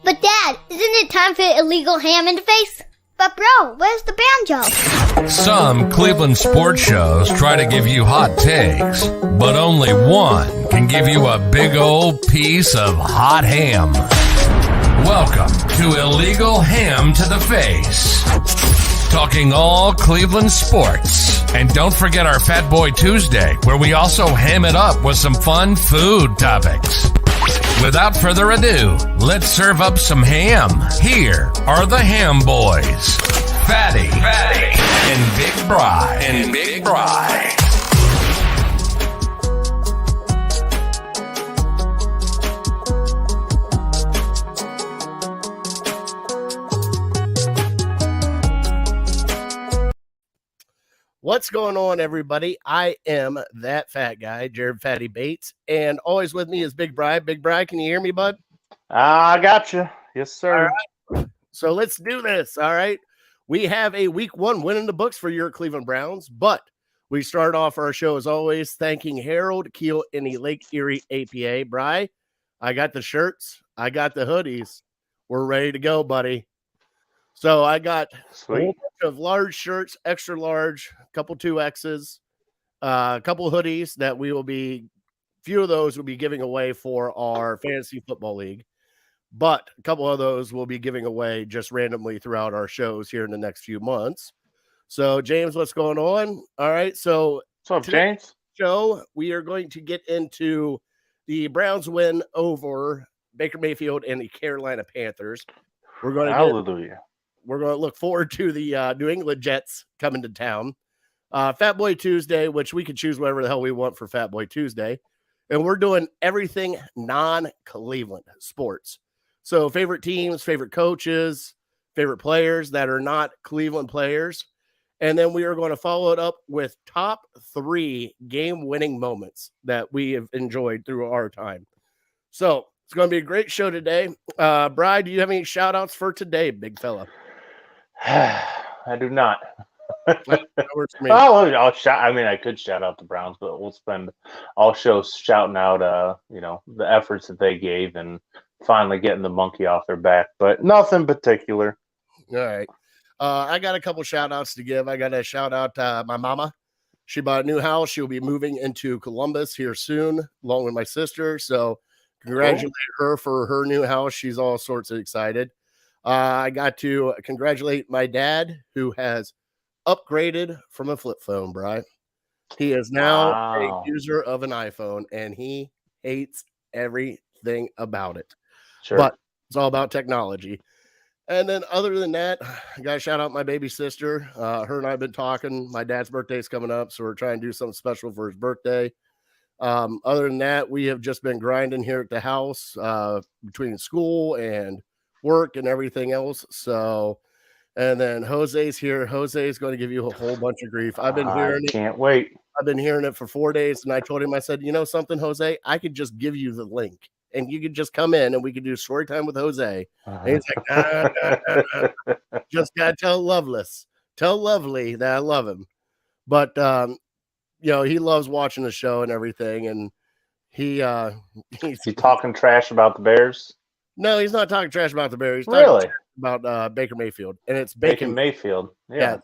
But Dad, isn't it time for illegal ham in the face? But bro, where's the banjo? Some Cleveland sports shows try to give you hot takes, but only one can give you a big old piece of hot ham. Welcome to Illegal Ham to the Face. Talking all Cleveland sports. And don't forget our Fat Boy Tuesday, where we also ham it up with some fun food topics. Without further ado, let's serve up some ham. Here are the Ham Boys, Fatty, and Big Bry. What's going on, everybody? I am that fat guy, Jared Fatty Bates, and always with me is Big Bry. Big Bry, can you hear me, bud? I got you. Yes, sir. All right. So let's do this, all right? We have a week one win in the books for your Cleveland Browns, but we start off our show, as always, thanking Harold Keel in the Lake Erie APA. Bry, I got the shirts. I got the hoodies. We're ready to go, buddy. So I got a whole bunch of large shirts, extra large, a couple 2Xs, a couple hoodies that we will be, few of those will be giving away for our fantasy football league, but a couple of those will be giving away just randomly throughout our shows here in the next few months. So James, what's going on? All right. So what's up, James? Show, we are going to get into the Browns win over Baker Mayfield and the Carolina Panthers. We're going to We're going to look forward to the New England Jets coming to town. Fat Boy Tuesday, which we can choose whatever the hell we want for Fat Boy Tuesday. And we're doing everything non-Cleveland sports. So favorite teams, favorite coaches, favorite players that are not Cleveland players. And then we are going to follow it up with top 3 game-winning moments that we have enjoyed through our time. So it's going to be a great show today. Bri, do you have any shout-outs for today, big fella? I do not. That works for me. I could shout out the Browns, but we'll spend all shows shouting out, the efforts that they gave and finally getting the monkey off their back, but nothing particular. All right. I got a couple shout outs to give. I got to shout out my mama. She bought a new house. She'll be moving into Columbus here soon, along with my sister. So congratulate her for her new house. She's all sorts of excited. I got to congratulate my dad, who has upgraded from a flip phone, Bri. He is now a user of an iPhone, and he hates everything about it. Sure. But it's all about technology. And then other than that, I got to shout out my baby sister. Her and I have been talking. My dad's birthday is coming up, so we're trying to do something special for his birthday. Other than that, we have just been grinding here at the house between school and work and everything else. So, and then Jose's here. Jose is going to give you a whole bunch of grief. I've been hearing it. Can't wait. I've been hearing it for 4 days, and I told him, I said, you know something, Jose, I could just give you the link, and you could just come in, and we could do story time with Jose. And he's like, nah. Just gotta tell Lovely that I love him. But he loves watching the show and everything, and he's talking trash about the Bears. No, he's not talking trash about the Bears. He's really about Baker Mayfield, and it's Bacon Mayfield. Yeah.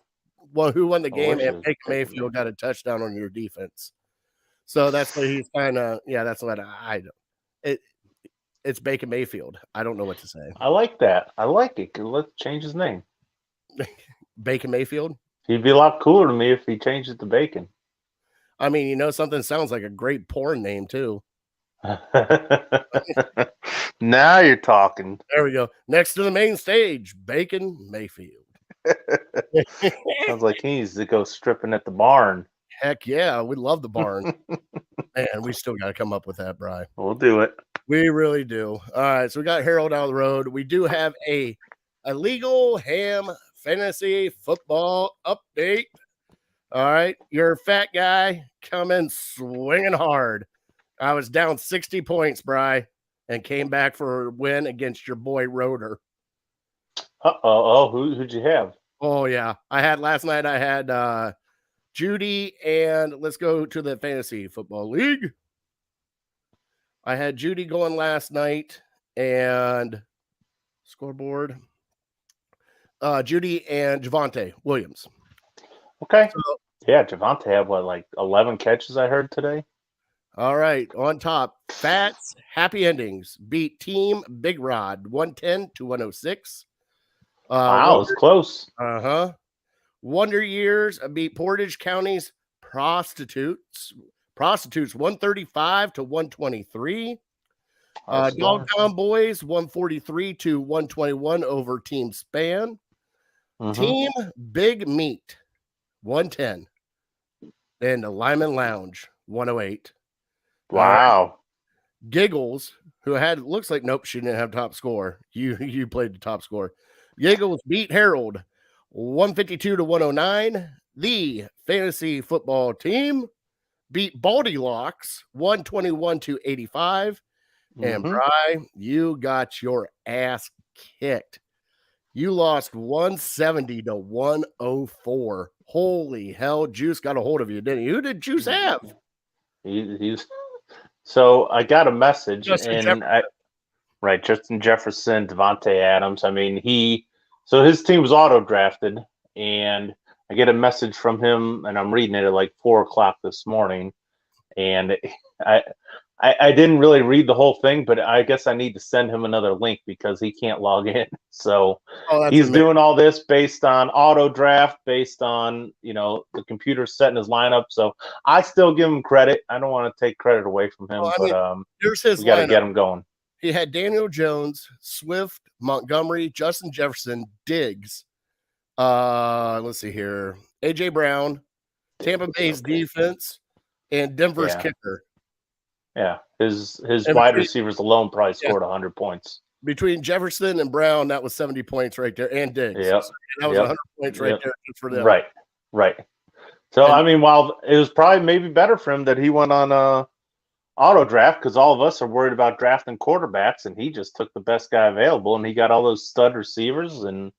Well, who won the game? And Baker Mayfield got a touchdown on your defense. So that's what he's kind of. Yeah, that's what I know. It's Baker Mayfield. I don't know what to say. I like that. I like it. Let's change his name. Bacon Mayfield. He'd be a lot cooler to me if he changed it to Bacon. I mean, something sounds like a great porn name too. Now you're talking. There we go. Next to the main stage, Bacon Mayfield. Sounds like he needs to go stripping at the barn. Heck yeah, we love the barn. Man, we still got to come up with that, Bri. We'll do it. We really do. All right, so we got Harold down the road. We do have a legal ham fantasy football update. All right, your fat guy coming swinging hard. I was down 60 points, Bri, and came back for a win against your boy Roder. Who'd you have? Oh, yeah. Last night I had Judy, and let's go to the fantasy football league. I had Judy going last night, and scoreboard. Judy and Javonte Williams. Okay. Yeah, Javonte had 11 catches I heard today. All right. On top, Fats Happy Endings beat Team Big Rod 110-106. Wow, it was close. Wonder Years beat Portage County's Prostitutes 135-123. Dogtown Boys 143-121 over Team Span. Team Big Meat 110 and the Lyman Lounge 108. Wow. Giggles, who looks like nope, she didn't have top score. You played the top score. Giggles beat Harold 152-109. The fantasy football team beat Baldy Locks 121-85. And Bri, you got your ass kicked. You lost 170-104. Holy hell, Juice got a hold of you, didn't he? Who did Juice have? So I got a message, Justin Jefferson, Devontae Adams. I mean, his team was auto drafted, and I get a message from him, and I'm reading it at like 4:00 this morning, and I didn't really read the whole thing, but I guess I need to send him another link because he can't log in. So he's doing all this based on auto draft, based on, the computer setting his lineup. So I still give him credit. I don't want to take credit away from him, here's his we got to get him going. He had Daniel Jones, Swift, Montgomery, Justin Jefferson, Diggs. Let's see here. AJ Brown, Tampa Bay's defense, and Denver's kicker. Yeah, his wide receivers alone probably scored 100 points. Between Jefferson and Brown, that was 70 points right there, and Diggs. Yep. So that was 100 points right there just for them. Right. So, while it was probably maybe better for him that he went on auto draft, because all of us are worried about drafting quarterbacks, and he just took the best guy available, and he got all those stud receivers, and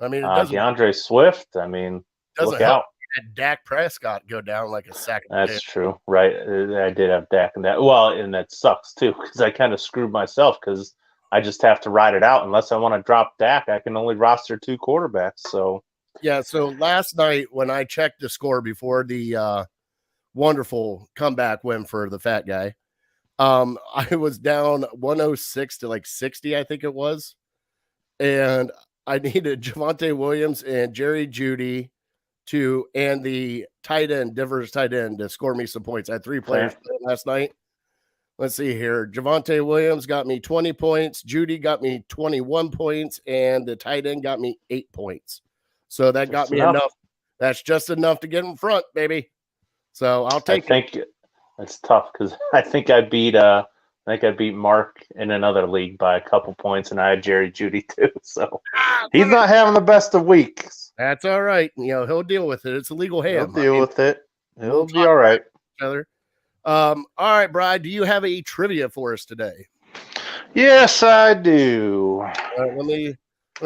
DeAndre Swift. Look out. Had Dak Prescott go down like a sack of That's true, right? I did have Dak in that. Well, and that sucks too because I kind of screwed myself because I just have to ride it out. Unless I want to drop Dak, I can only roster 2 quarterbacks. So So last night when I checked the score before the wonderful comeback win for the fat guy, I was down 106 to like 60, I think it was, and I needed Javonte Williams and Jerry Jeudy and the tight end, Denver's tight end, to score me some points. I had 3 players last night. Let's see here. Javonte Williams got me 20 points. Judy got me 21 points, and the tight end got me 8 points. So that got me enough. That's just enough to get in front, baby. So I'll take it. I think it's tough because I think I beat Mark in another league by a couple points, and I had Jerry Jeudy too. So he's not having the best of weeks. That's all right. He'll deal with it. It's a legal ham. He'll deal with it. He'll be all right. All right, Brad, do you have a trivia for us today? Yes, I do. All right, let me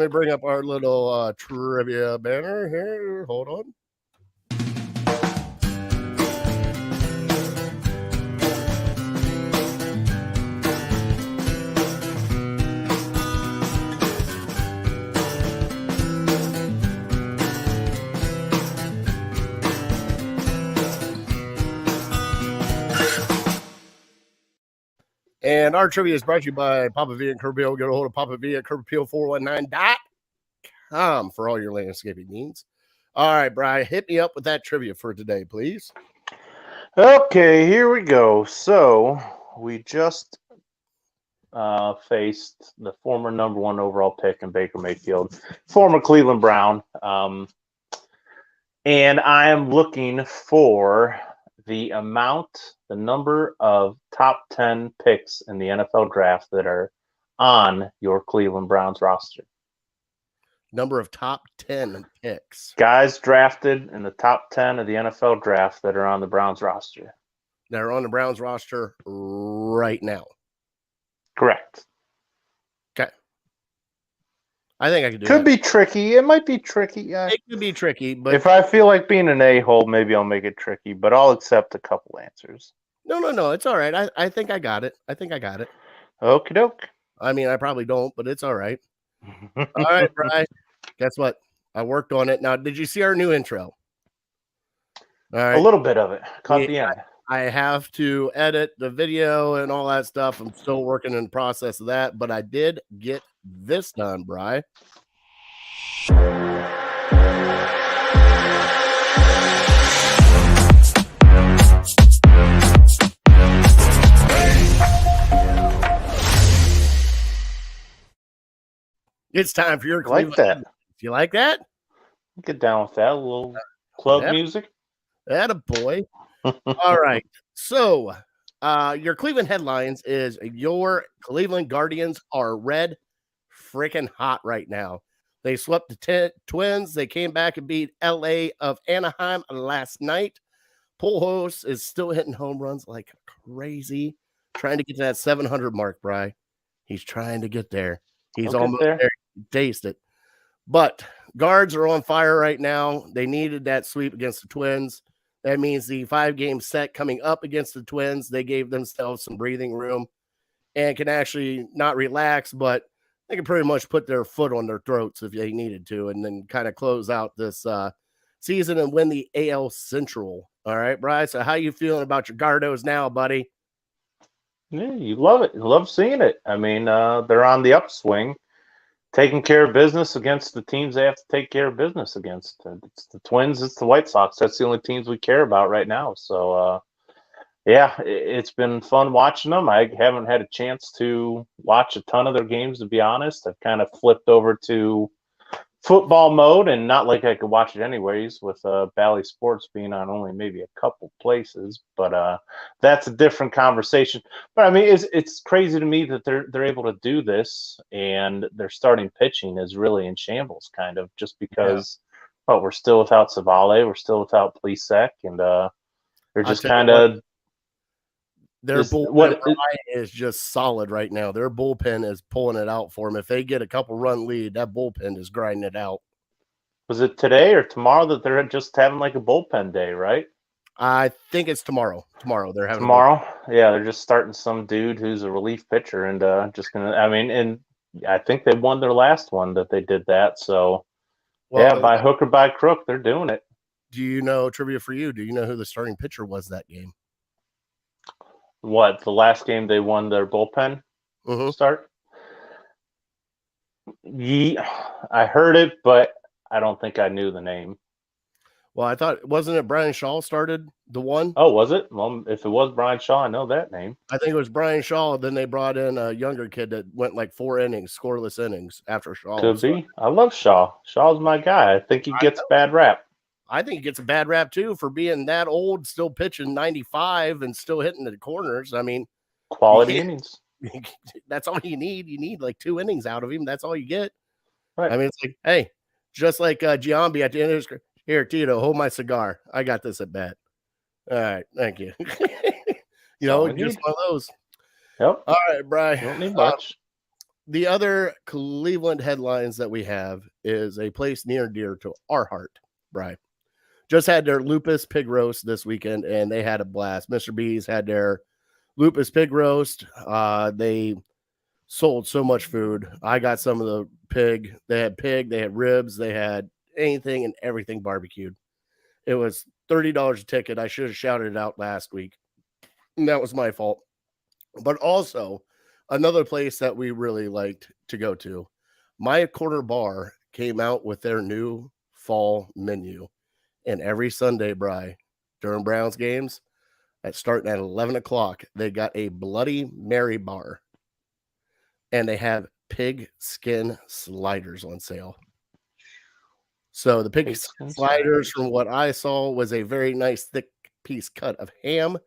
bring up our little trivia banner here. Hold on. And our trivia is brought to you by Papa V and Curb Appeal. Get a hold of Papa V at curbappeal419.com for all your landscaping needs. All right, Brian, hit me up with that trivia for today, please. Okay, here we go. So we just faced the former number 1 overall pick in Baker Mayfield, former Cleveland Brown. And I am looking for the number of top 10 picks in the NFL draft that are on your Cleveland Browns roster. Number of top 10 picks. Guys drafted in the top 10 of the NFL draft that are on the Browns roster. They're on the Browns roster right now. Correct. Okay. I think I could do Could be tricky. It might be tricky. It could be tricky, but if I feel like being an a-hole, maybe I'll make it tricky, but I'll accept a couple answers. No. It's all right. I think I got it. Okie doke. I mean, I probably don't, but it's all right. All right, Bri. Guess what? I worked on it. Now, did you see our new intro? All right. A little bit of it. Caught the end. I have to edit the video and all that stuff. I'm still working in the process of that, but I did get this done, Bri. It's time for your Cleveland. Like that. You like that? Get down with that. A little club music. Attaboy. All right. So, your Cleveland headlines is your Cleveland Guardians are red freaking hot right now. They swept the Twins. They came back and beat LA of Anaheim last night. Pujols is still hitting home runs like crazy, trying to get to that 700 mark, Bri. He's trying to get there. He's almost there. Taste it. But Guards are on fire right now. They needed that sweep against the Twins. That means the 5-game set coming up against the Twins, they gave themselves some breathing room and can actually not relax, but they can pretty much put their foot on their throats if they needed to, and then kind of close out this season and win the AL Central. All right, Bri. So how you feeling about your Gardos now, buddy? Yeah, you love it. You love seeing it. I mean, they're on the upswing, taking care of business against the teams they have to take care of business against. It's the Twins, it's the White Sox. That's the only teams we care about right now. So, yeah, it's been fun watching them. I haven't had a chance to watch a ton of their games, to be honest. I've kind of flipped over to football mode, and not like I could watch it anyways, with Bally Sports being on only maybe a couple places. But that's a different conversation. But I mean, it's crazy to me that they're able to do this, and their starting pitching is really in shambles, kind of, just because. Yeah. Well, we're still without Savale, we're still without Plesac, and they're just kind of. Their bullpen is just solid right now. Their bullpen is pulling it out for them. If they get a couple run lead, that bullpen is grinding it out. Was it today or tomorrow that they're just having like a bullpen day, right? I think it's tomorrow. Tomorrow they're having Yeah, they're just starting some dude who's a relief pitcher and just gonna. I mean, and I think they won their last one that they did that. So yeah, by hook or by crook, they're doing it. Do you know, trivia for you? Do you know who the starting pitcher was that game? What, the last game they won their bullpen start? Yeah, I heard it, but I don't think I knew the name. Well, I thought, wasn't it Brian Shaw started the one? Oh, was it? Well, if it was Brian Shaw, I know that name. I think it was Brian Shaw. Then they brought in a younger kid that went like 4 innings, scoreless innings after Shaw. Could be. I love Shaw. Shaw's my guy. I think he gets a bad rap. I think he gets a bad rap too for being that old, still pitching 95 and still hitting the corners. I mean, quality innings. That's all you need. You need like 2 innings out of him. That's all you get. Right. I mean, it's like, hey, just like Giambi at the end of his career. Here, Tito, hold my cigar. I got this at bat. All right, thank you. You know, just one of those. Yep. All right, Bri. Don't need much. The other Cleveland headlines that we have is a place near and dear to our heart, Bri. Just had their lupus pig roast this weekend, and they had a blast. Mr. B's had their lupus pig roast. They sold so much food. I got some of the pig. They had ribs, they had anything and everything barbecued. It was $30 a ticket. I should have shouted it out last week, and that was my fault. But also, another place that we really liked to go to, My Corner Bar came out with their new fall menu. And every Sunday, Bri, during Browns games, starting at 11 o'clock, they got a Bloody Mary bar. And they have pig skin sliders on sale. So the pig skin sliders, from what I saw, was a very nice thick piece cut of ham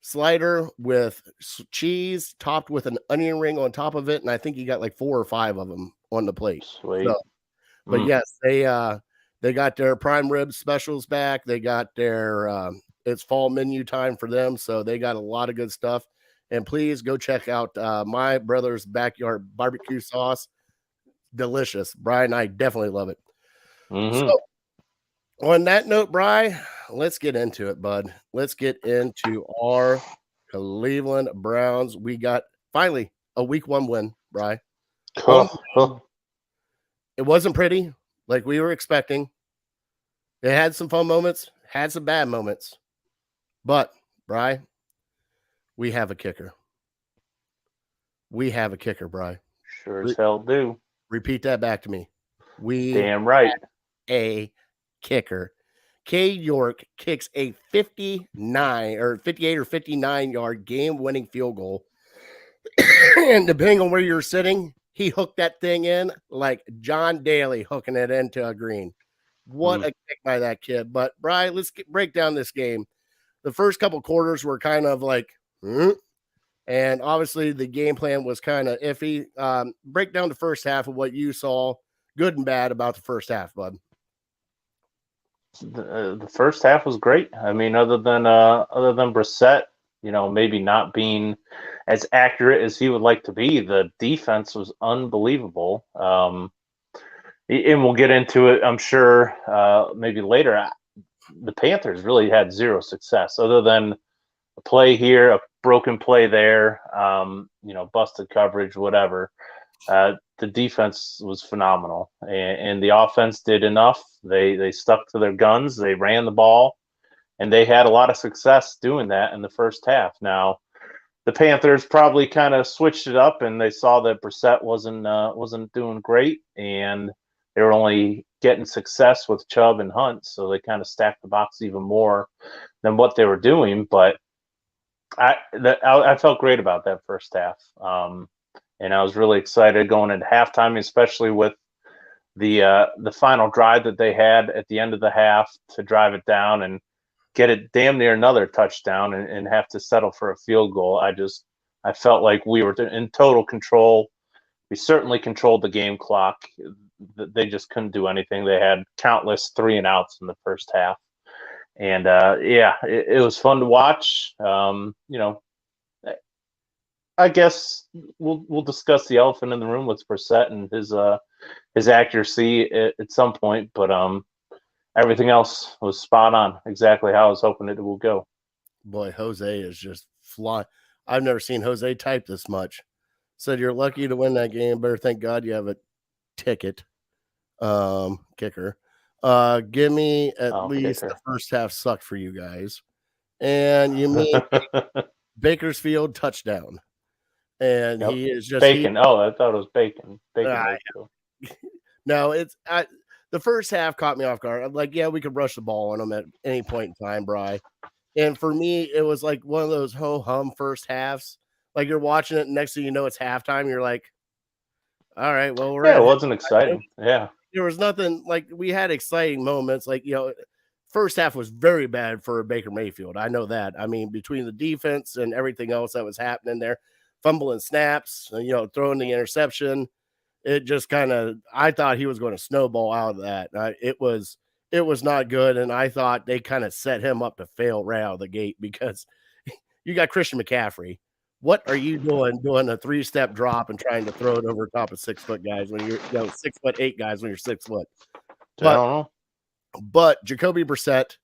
slider with cheese topped with an onion ring on top of it. And I think you got like 4 or 5 of them on the plate. Sweet. So, but yes, they got their prime rib specials back. They got their it's fall menu time for them. So they got a lot of good stuff. And please go check out My Brother's Backyard Barbecue Sauce. Delicious. Brian and I definitely love it. So on that note, Bri, let's get into it, bud. Let's get into our Cleveland Browns. We got finally a week 1 win, Bri. It wasn't pretty like we were expecting. It had some fun moments, had some bad moments. But, Bri, we have a kicker. We have a kicker, Bri. Sure as hell do. Repeat that back to me. We damn right. A kicker. Cade York kicks a 58 or 59-yard game-winning field goal. And depending on where you're sitting, he hooked that thing in like John Daly hooking it into a green. What a kick by that kid. But, Bri, let's break down this game. The first couple quarters were kind of like, and obviously the game plan was kind of iffy. Break down the first half of what you saw, good and bad, about the first half, bud. The first half was great. I mean, other than Brissett, maybe not being as accurate as he would like to be, the defense was unbelievable. And we'll get into it, I'm sure, maybe later. The Panthers really had zero success, other than a play here, a broken play there, busted coverage, whatever. The defense was phenomenal, and the offense did enough. They stuck to their guns. They ran the ball, and they had a lot of success doing that in the first half. Now, the Panthers probably kind of switched it up, and they saw that Brissett wasn't doing great, and they were only getting success with Chubb and Hunt, so they kind of stacked the box even more than what they were doing. But I felt great about that first half. And I was really excited going into halftime, especially with the final drive that they had at the end of the half to drive it down and get it damn near another touchdown and have to settle for a field goal. I felt like we were in total control. We certainly controlled the game clock. They just couldn't do anything. They had countless 3-and-outs in the first half. And it was fun to watch. I guess we'll discuss the elephant in the room with Brissett and his accuracy at some point, but everything else was spot on, exactly how I was hoping it will go. Boy, Jose is just flying. I've never seen Jose type this much. Said you're lucky to win that game. Better thank God you have a ticket. Kicker. Give me at least kicker. The first half sucked for you guys, and you mean Bakersfield touchdown. And he is just bacon. I thought it was bacon. No, it's the first half caught me off guard. I'm like, yeah, we could rush the ball on them at any point in time, Bri. And for me, it was like one of those ho-hum first halves. Like you're watching it, and next thing you know, it's halftime. You're like, all right, well, it wasn't exciting. Yeah, there was nothing like we had exciting moments. Like first half was very bad for Baker Mayfield. I know that. I mean, between the defense and everything else that was happening there. Fumbling snaps, throwing the interception. It just kind of, I thought he was going to snowball out of that. It was not good. And I thought they kind of set him up to fail right out of the gate because you got Christian McCaffrey. What are you doing a 3-step drop and trying to throw it over top of 6-foot guys when you're 6'8" guys when you're 6 foot? But Jacoby Brissett,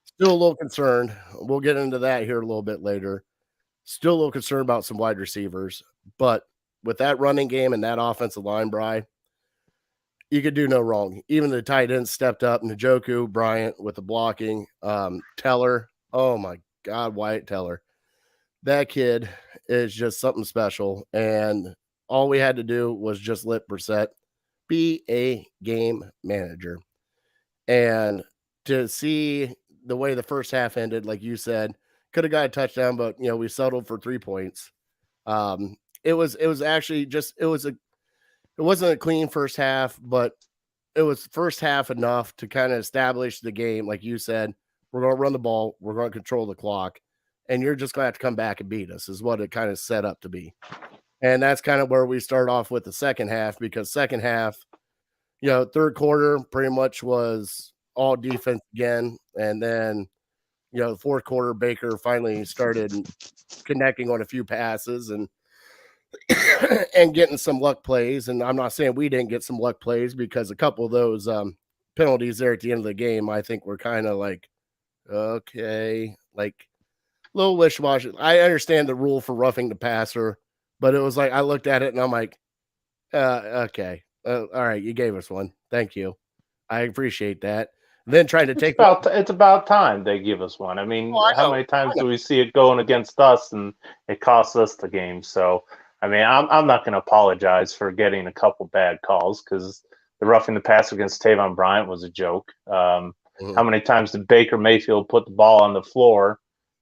still a little concerned. We'll get into that here a little bit later. Still a little concerned about some wide receivers, but with that running game and that offensive line, Bri, you could do no wrong. Even the tight ends stepped up. Njoku, Bryant with the blocking. Teller, oh my God, Wyatt Teller. That kid is just something special. And all we had to do was just let Brissett be a game manager. And to see the way the first half ended, like you said, could have got a touchdown, but we settled for 3 points. It was actually just it wasn't a clean first half, but it was first half enough to kind of establish the game. Like you said, we're going to run the ball, we're going to control the clock, and you're just going to have to come back and beat us, is what it kind of set up to be. And that's kind of where we start off with the second half, because second half, third quarter pretty much was all defense again, and then the fourth quarter, Baker finally started connecting on a few passes and getting some luck plays. And I'm not saying we didn't get some luck plays, because a couple of those penalties there at the end of the game, I think were kind of like, okay, like a little wish-washy. I understand the rule for roughing the passer, but it was like I looked at it and I'm like, okay, All right, you gave us one. Thank you. I appreciate that. Then trying to take it's about time they give us one. I mean, I how know. many times do we see it going against us and it costs us the game? So, I mean, I'm not going to apologize for getting a couple bad calls because the roughing the pass against Tavon Bryant was a joke. How many times did Baker Mayfield put the ball on the floor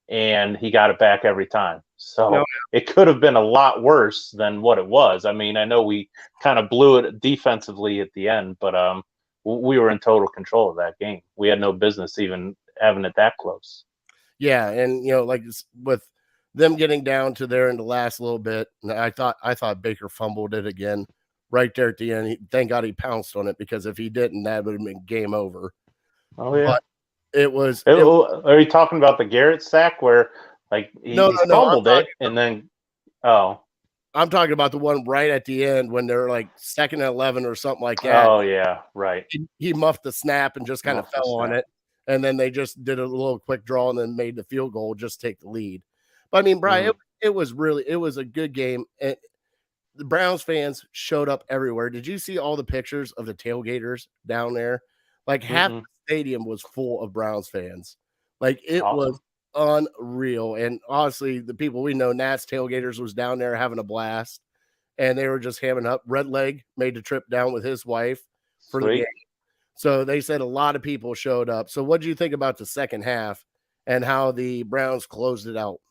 and he got it back every time? So it could have been a lot worse than what it was. I mean, I know we kind of blew it defensively at the end, but we were in total control of that game. We had no business even having it that close. Yeah, and like with them getting down to there in the last little bit, I thought Baker fumbled it again right there at the end. Thank God he pounced on it, because if he didn't, that would have been game over. Oh yeah, but it was. Are you talking about the Garrett sack where like he fumbled it and then? Oh, I'm talking about the one right at the end when they're like 2nd and 11 or something like that. Oh yeah, right. He muffed the snap and just kind of fell on it, and then they just did a little quick draw and then made the field goal just to take the lead. But I mean, Brian, it was a good game, and the Browns fans showed up everywhere. Did you see all the pictures of the tailgaters down there? Like half the stadium was full of Browns fans. Like it was unreal. And honestly, the people we know, Nats tailgaters, was down there having a blast, and they were just hamming up. Redleg made the trip down with his wife for the game. So they said a lot of people showed up. So what do you think about the second half and how the Browns closed it out?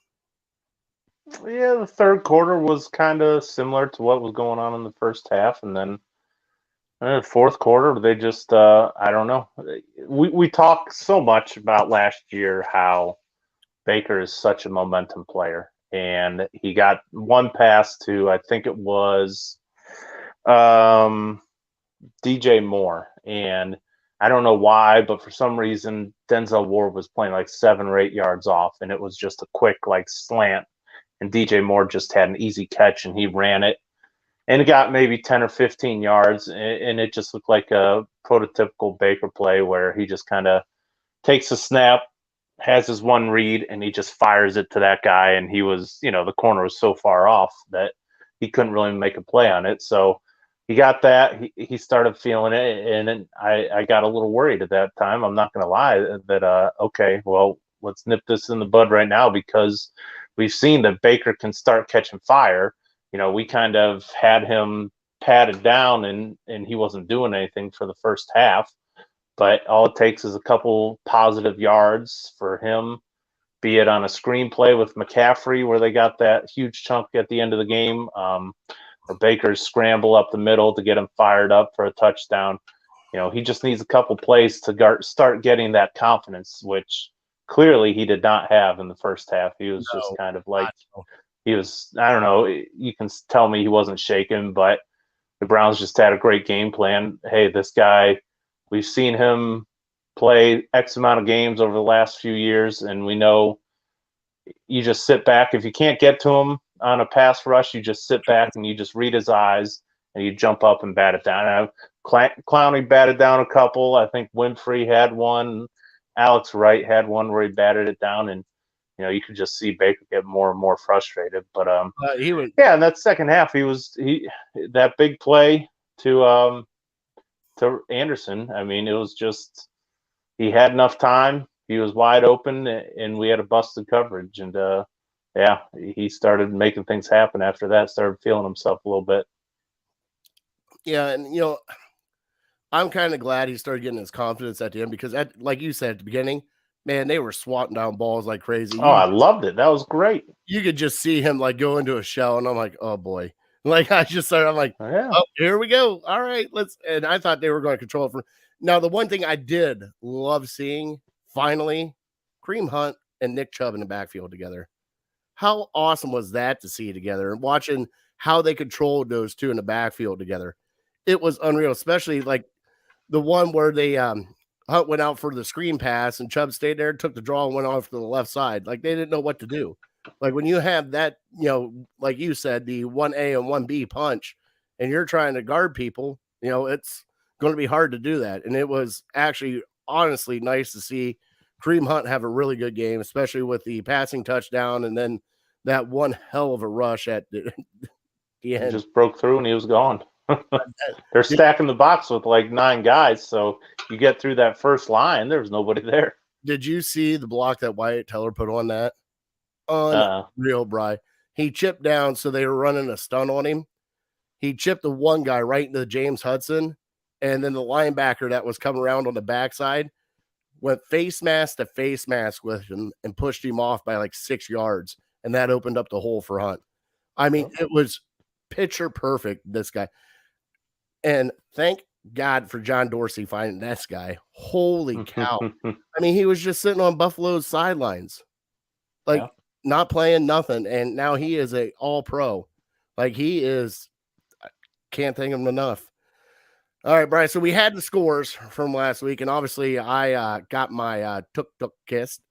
Yeah, the third quarter was kind of similar to what was going on in the first half, and then the fourth quarter they just I don't know. We talk so much about last year how Baker is such a momentum player, and he got one pass to, I think it was DJ Moore, and I don't know why, but for some reason Denzel Ward was playing like 7 or 8 yards off, and it was just a quick like slant, and DJ Moore just had an easy catch and he ran it, and it got maybe 10 or 15 yards, and it just looked like a prototypical Baker play where he just kind of takes a snap, has his one read, and he just fires it to that guy, and he was, the corner was so far off that he couldn't really make a play on it. So he got that. He started feeling it, and I got a little worried at that time. I'm not going to lie that, okay, well, let's nip this in the bud right now, because we've seen that Baker can start catching fire. We kind of had him patted down, and he wasn't doing anything for the first half. But all it takes is a couple positive yards for him, be it on a screenplay with McCaffrey where they got that huge chunk at the end of the game, or Baker's scramble up the middle to get him fired up for a touchdown. He just needs a couple plays to start getting that confidence, which clearly he did not have in the first half. He was just kind of like, he was, I don't know, you can tell me he wasn't shaken, but the Browns just had a great game plan. Hey, this guy, we've seen him play X amount of games over the last few years, and we know you just sit back. If you can't get to him on a pass rush, you just sit back and you just read his eyes and you jump up and bat it down. Clowney batted down a couple. I think Winfrey had one. Alex Wright had one where he batted it down, and you could just see Baker get more and more frustrated. But he was, in that second half, that big play to Anderson. I mean, it was just, he had enough time. He was wide open, and we had a busted coverage. And he started making things happen after that. Started feeling himself a little bit. Yeah, and I'm kind of glad he started getting his confidence at the end, because, like you said at the beginning, man, they were swatting down balls like crazy. I loved it. That was great. You could just see him like go into a shell, and I'm like, oh boy. Like I'm like, oh, here we go. All right, and I thought they were going to control it. Now, the one thing I did love seeing, finally, Kareem Hunt and Nick Chubb in the backfield together. How awesome was that to see together, and watching how they controlled those two in the backfield together? It was unreal, especially like the one where they Hunt went out for the screen pass and Chubb stayed there, took the draw, and went off to the left side. Like they didn't know what to do. Like when you have that, like you said, the 1A and 1B punch, and you're trying to guard people, it's going to be hard to do that. And it was actually honestly nice to see Kareem Hunt have a really good game, especially with the passing touchdown and then that one hell of a rush at the end. He just broke through and he was gone. They're stacking the box with like 9 guys, so you get through that first line, there's nobody there. Did you see the block that Wyatt Teller put on that? Unreal, Bry. He chipped down, so they were running a stun on him. He chipped the one guy right into James Hudson, and then the linebacker that was coming around on the backside went face mask to face mask with him and pushed him off by like 6 yards, and that opened up the hole for Hunt. I mean, it was picture perfect, this guy. And thank God for John Dorsey finding this guy. Holy cow. I mean, he was just sitting on Buffalo's sidelines, like not playing nothing, and now he is a all-pro. Like, he is – can't thank him enough. All right, Brian. So we had the scores from last week, and obviously I got my tuk kissed.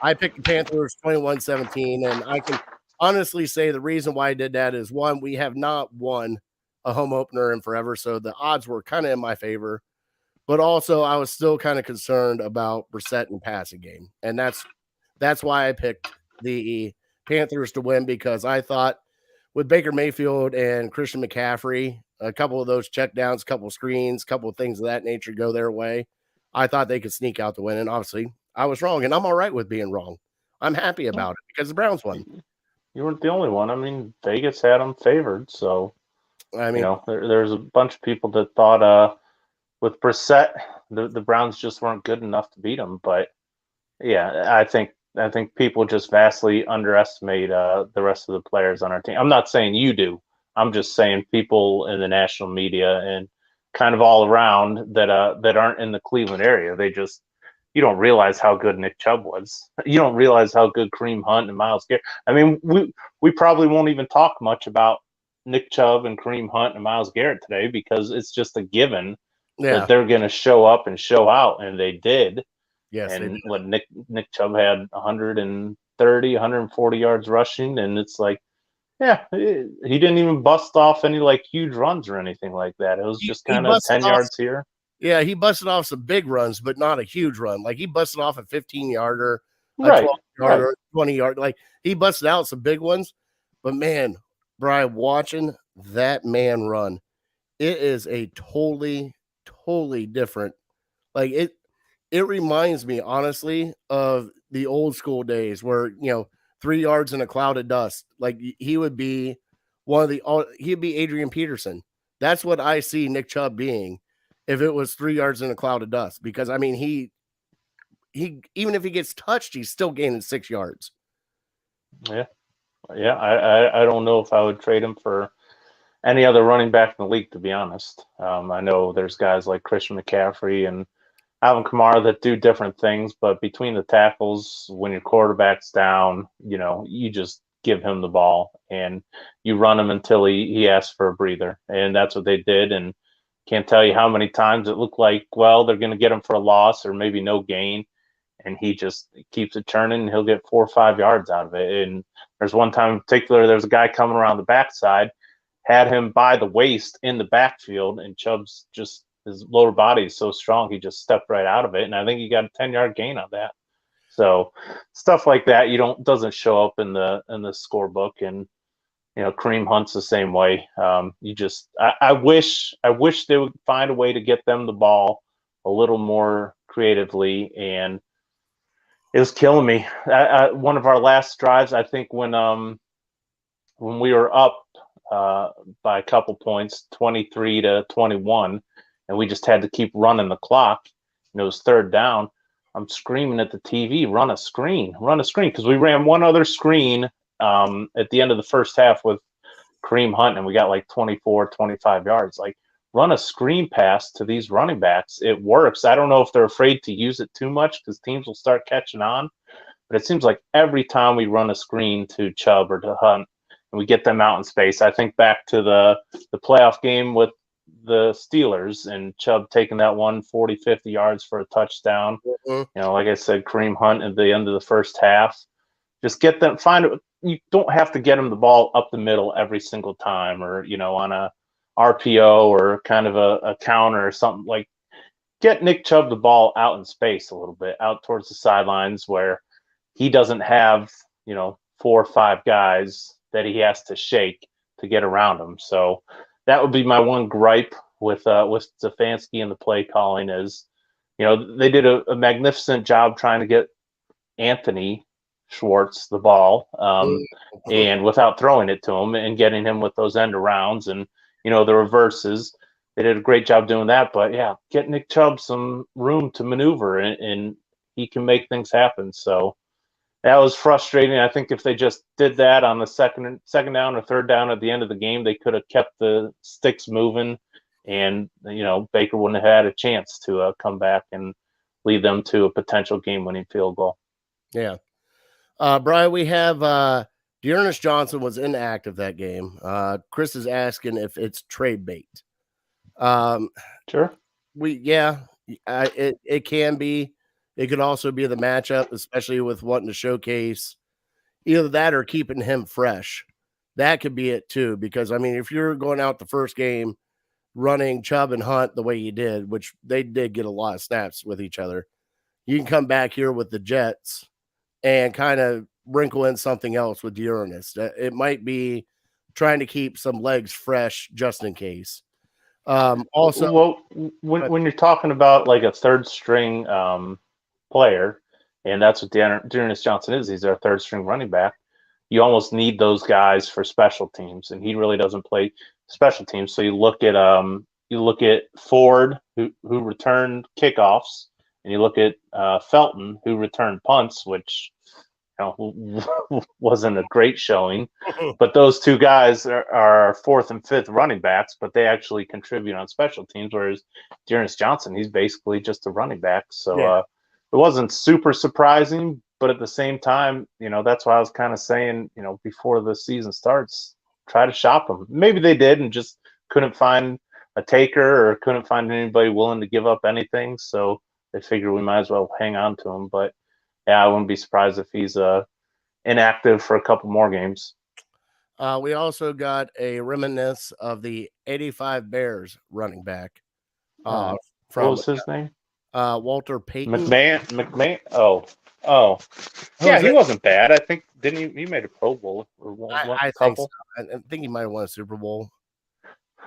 I picked the Panthers 21-17, and I can honestly say the reason why I did that is, one, we have not won a home opener in forever, so the odds were kind of in my favor. But also, I was still kind of concerned about Brissett and passing game, and that's why I picked the Panthers to win, because I thought with Baker Mayfield and Christian McCaffrey, a couple of those checkdowns, a couple of screens, a couple of things of that nature go their way, I thought they could sneak out the win. And obviously, I was wrong, and I'm all right with being wrong. I'm happy about it because the Browns won. You weren't the only one. I mean, Vegas had them favored, so I mean, there's a bunch of people that thought with Brissett, the Browns just weren't good enough to beat them. But yeah, I think people just vastly underestimate the rest of the players on our team. I'm not saying you do. I'm just saying people in the national media and kind of all around that aren't in the Cleveland area. You don't realize how good Nick Chubb was. You don't realize how good Kareem Hunt and Myles Garrett. I mean, we probably won't even talk much about Nick Chubb and Kareem Hunt and Myles Garrett today, because it's just a given that they're going to show up and show out, and they did. Yes, and what Nick Chubb had 130, 140 yards rushing, and it's like, he didn't even bust off any like huge runs or anything like that. It was just kind of 10 yards here. Yeah, he busted off some big runs, but not a huge run. Like, he busted off a 15-yarder, a right, 12-yarder, 20-yard. Like, he busted out some big ones. But, man, Brian, watching that man run, it is a totally, totally different. Like, it reminds me, honestly, of the old school days where, 3 yards in a cloud of dust. Like, he would be he'd be Adrian Peterson. That's what I see Nick Chubb being if it was 3 yards in a cloud of dust. Because, I mean, he even if he gets touched, he's still gaining 6 yards. Yeah. I don't know if I would trade him for any other running back in the league, to be honest. I know there's guys like Christian McCaffrey and Alvin Kamara that do different things, but between the tackles, when your quarterback's down, you just give him the ball and you run him until he asks for a breather. And that's what they did. And can't tell you how many times it looked like, well, they're going to get him for a loss or maybe no gain. And he just keeps it turning, and he'll get 4 or 5 yards out of it. And there's one time in particular, there was a guy coming around the backside, had him by the waist in the backfield, and Chubb's just, his lower body is so strong, he just stepped right out of it. And I think he got a 10-yard gain on that. So stuff like that doesn't show up in the scorebook. And Kareem Hunt's the same way. I wish they would find a way to get them the ball a little more creatively. And it was killing me. One of our last drives, I think, when we were up by a couple points, 23-21. And we just had to keep running the clock, and it was 3rd down. I'm screaming at the TV, run a screen, because we ran one other screen at the end of the first half with Kareem Hunt, and we got like 24, 25 yards. Like, run a screen pass to these running backs. It works. I don't know if they're afraid to use it too much because teams will start catching on, but it seems like every time we run a screen to Chubb or to Hunt and we get them out in space, I think back to the playoff game with the Steelers and Chubb taking that 40, 50 yards for a touchdown. Mm-hmm. Like I said, Kareem Hunt at the end of the first half. Just get them, you don't have to get them the ball up the middle every single time, or, on a RPO or kind of a counter or something. Like, get Nick Chubb the ball out in space a little bit, out towards the sidelines where he doesn't have, 4 or 5 guys that he has to shake to get around him. So that would be my one gripe with Stefanski and the play calling is, they did a magnificent job trying to get Anthony Schwartz the ball, and without throwing it to him and getting him with those end arounds and the reverses. They did a great job doing that. But yeah, get Nick Chubb some room to maneuver and he can make things happen. So that was frustrating. I think if they just did that on the second down or third down at the end of the game, they could have kept the sticks moving, and Baker wouldn't have had a chance to come back and lead them to a potential game-winning field goal. Yeah, Brian, we have Dearness Johnson was inactive that game. Chris is asking if it's trade bait. Sure. It can be. It could also be the matchup, especially with wanting to showcase either that or keeping him fresh. That could be it too, because if you're going out the first game running Chubb and Hunt the way you did, which they did get a lot of snaps with each other, you can come back here with the Jets and kind of wrinkle in something else with Dearness. It might be trying to keep some legs fresh just in case. Also, well, when you're talking about like a third string player, and that's what Dearness Johnson is. He's our third string running back. You almost need those guys for special teams, and he really doesn't play special teams. So you look at Ford, who returned kickoffs, and you look at Felton, who returned punts, which wasn't a great showing. But those two guys are fourth and fifth running backs, but they actually contribute on special teams. Whereas Dearness Johnson, he's basically just a running back. So it wasn't super surprising, but at the same time, that's why I was kind of saying, before the season starts, try to shop them. Maybe they did and just couldn't find a taker or couldn't find anybody willing to give up anything. So they figured we might as well hang on to him. But yeah, I wouldn't be surprised if he's inactive for a couple more games. We also got a reminiscence of the 85 Bears running back. What was his name? Walter Payton. McMahon. Oh. Yeah, he wasn't bad. I think he made a Pro Bowl or I think so. I think he might have won a Super Bowl.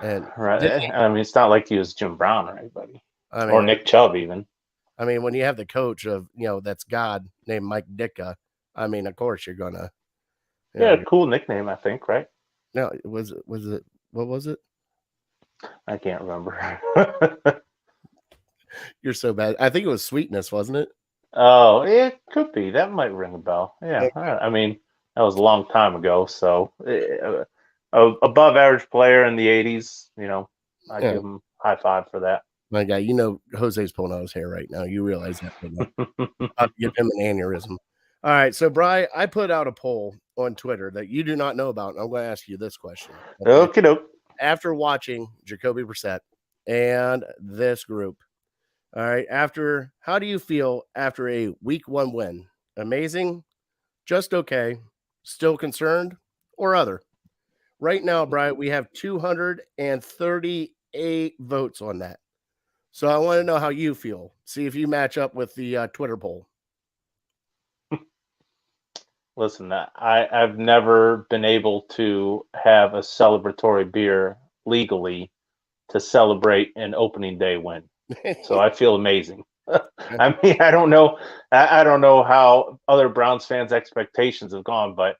And right. It's not like he was Jim Brown or anybody. Or Nick Chubb even. When you have the coach of that's God named Mike Ditka, of course you're gonna. Cool nickname, I think, right? No, was it? What was it? I can't remember. You're so bad. I think it was Sweetness, wasn't it? Oh, it could be. That might ring a bell. Yeah. That was a long time ago. So, above average player in the 80s, I give him high five for that. My guy, Jose's pulling out his hair right now. You realize that. I'll give him an aneurysm. All right. So, Brian, I put out a poll on Twitter that you do not know about. And I'm going to ask you this question. Okay. After watching Jacoby Brissett and this group, all right, how do you feel after a week 1 win? Amazing, just okay, still concerned, or other? Right now, Brian, we have 238 votes on that. So I want to know how you feel. See if you match up with the Twitter poll. Listen, I've never been able to have a celebratory beer legally to celebrate an opening day win. So I feel amazing. I don't know how other Browns fans' expectations have gone, but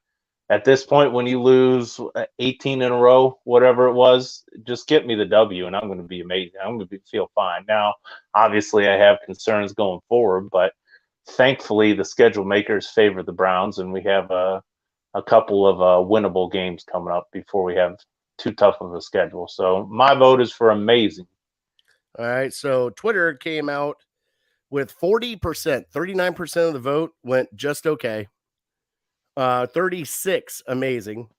at this point, when you lose 18 in a row, whatever it was, just get me the W, and I'm going to be amazing. I'm going to feel fine. Now, obviously, I have concerns going forward, but thankfully, the schedule makers favor the Browns, and we have a couple of winnable games coming up before we have too tough of a schedule. So my vote is for amazing. All right, so Twitter came out with 40%, 39% of the vote went just okay. 36 amazing,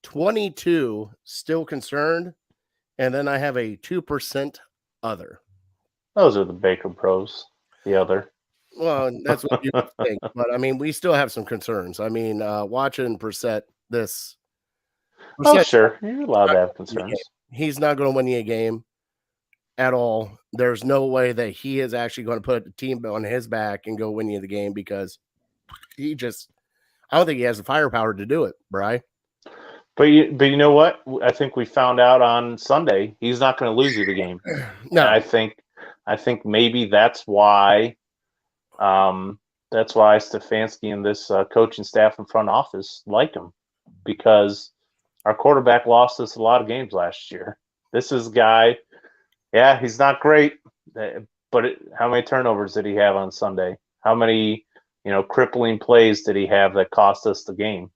22 still concerned, and then I have a 2% other. Those are the Baker Bros. The other. Well, that's what you think, but we still have some concerns. Watching Brissett this. Sure, you're allowed to have concerns. He's not going to win you a game at all. There's no way that he is actually going to put the team on his back and go win you the game because I don't think he has the firepower to do it, Bri. But you know what? I think we found out on Sunday he's not going to lose you the game. No, and I think maybe that's why Stefanski and this coaching staff and front office like him, because our quarterback lost us a lot of games last year. This is a guy, yeah, he's not great, but how many turnovers did he have on Sunday? How many, crippling plays did he have that cost us the game?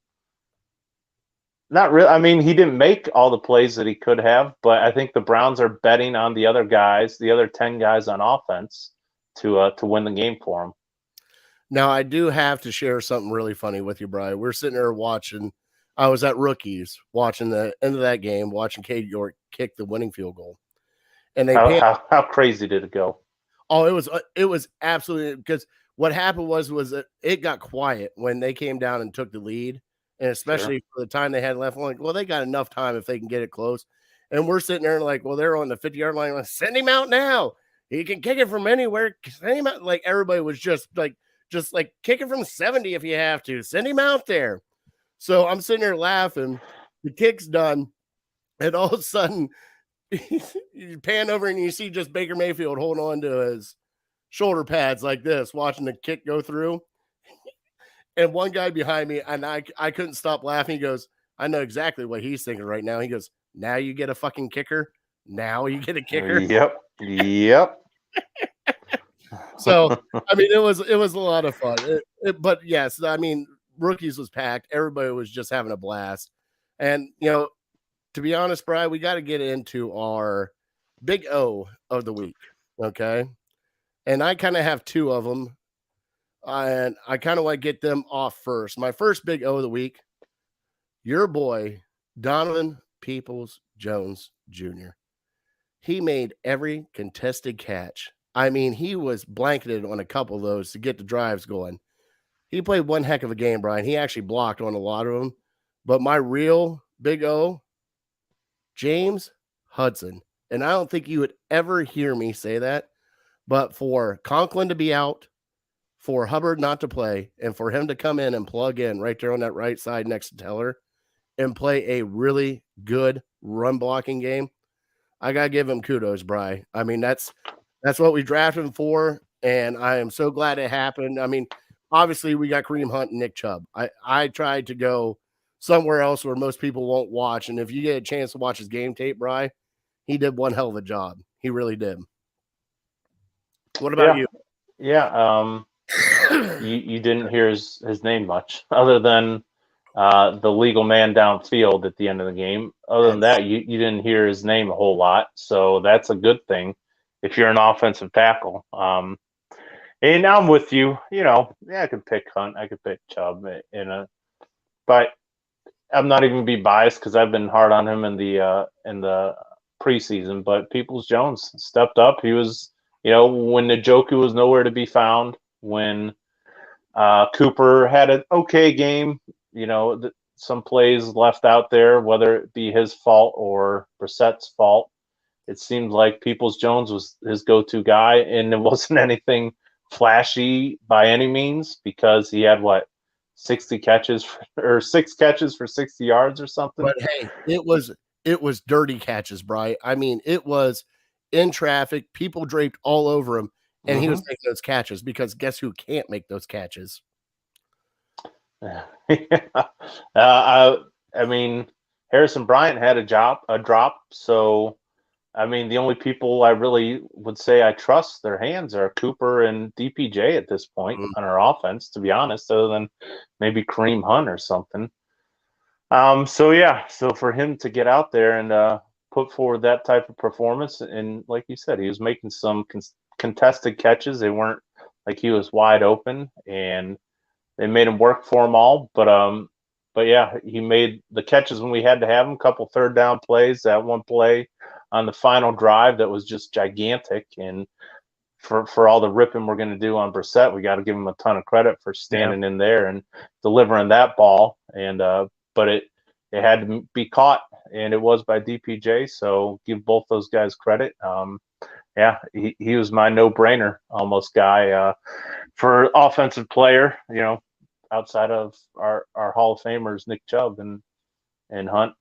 Not really. I mean, he didn't make all the plays that he could have, but I think the Browns are betting on the other guys, the other 10 guys on offense, to win the game for him. Now, I do have to share something really funny with you, Brian. We're sitting there watching. I was at Rookies watching the end of that game, watching Cade York kick the winning field goal. And they how crazy did it go? Oh, it was absolutely, because what happened was it got quiet when they came down and took the lead, and especially for the time they had left. Like, well, they got enough time if they can get it close. And we're sitting there like, well, they're on the 50-yard line. Like, send him out now. He can kick it from anywhere. Send him out. Like, everybody was just like kick it from 70 if you have to. Send him out there. So I'm sitting there laughing. The kick's done, and all of a sudden, you pan over and you see just Baker Mayfield holding on to his shoulder pads like this, watching the kick go through. And one guy behind me, and I couldn't stop laughing. He goes, I know exactly what he's thinking right now. He goes, now you get a fucking kicker? Now you get a kicker? Yep. So, I mean, it was a lot of fun. But yes, I mean, Rookies was packed. Everybody was just having a blast. And, to be honest, Brian, we got to get into our big O of the week. Okay. And I kind of have two of them. And I kind of want to get them off first. My first big O of the week, your boy, Donovan Peoples-Jones Jr. He made every contested catch. I mean, he was blanketed on a couple of those to get the drives going. He played one heck of a game, Brian. He actually blocked on a lot of them. But my real big O, James Hudson. And I don't think you would ever hear me say that. But for Conklin to be out, for Hubbard not to play, and for him to come in and plug in right there on that right side next to Teller and play a really good run blocking game, I got to give him kudos, Bri. I mean, that's what we drafted him for, and I am so glad it happened. I mean, obviously we got Kareem Hunt and Nick Chubb. I tried to go somewhere else where most people won't watch, and if you get a chance to watch his game tape, Bri, he did one hell of a job. He really did. What about you? Yeah, you didn't hear his name much, other than the legal man downfield at the end of the game. Other than that, you didn't hear his name a whole lot, so that's a good thing if you're an offensive tackle. And I'm with you. I could pick Hunt, I could pick Chubb, but I'm not even be biased because I've been hard on him in the preseason. But Peoples-Jones stepped up. He was, when Njoku was nowhere to be found, when Cooper had an okay game, some plays left out there, whether it be his fault or Brissett's fault. It seemed like Peoples-Jones was his go-to guy, and it wasn't anything flashy by any means because he had 6 catches for 60 yards or something. But hey, it was dirty catches, Bri. I mean, it was in traffic, people draped all over him, and he was making those catches because guess who can't make those catches? I mean, Harrison Bryant had a drop. So, I mean, the only people I really would say I trust their hands are Cooper and DPJ at this point on our offense, to be honest, other than maybe Kareem Hunt or something. So for him to get out there and put forward that type of performance, and like you said, he was making some contested catches. They weren't like he was wide open, and they made him work for them all. But yeah, he made the catches when we had to have him. Couple third down plays. That one play on the final drive that was just gigantic. And for all the ripping we're going to do on Brissett, we got to give him a ton of credit for standing in there and delivering that ball. And but it had to be caught, and it was by DPJ. So give both those guys credit. He was my no-brainer almost guy for offensive player, outside of our Hall of Famers, Nick Chubb. And and Hunt.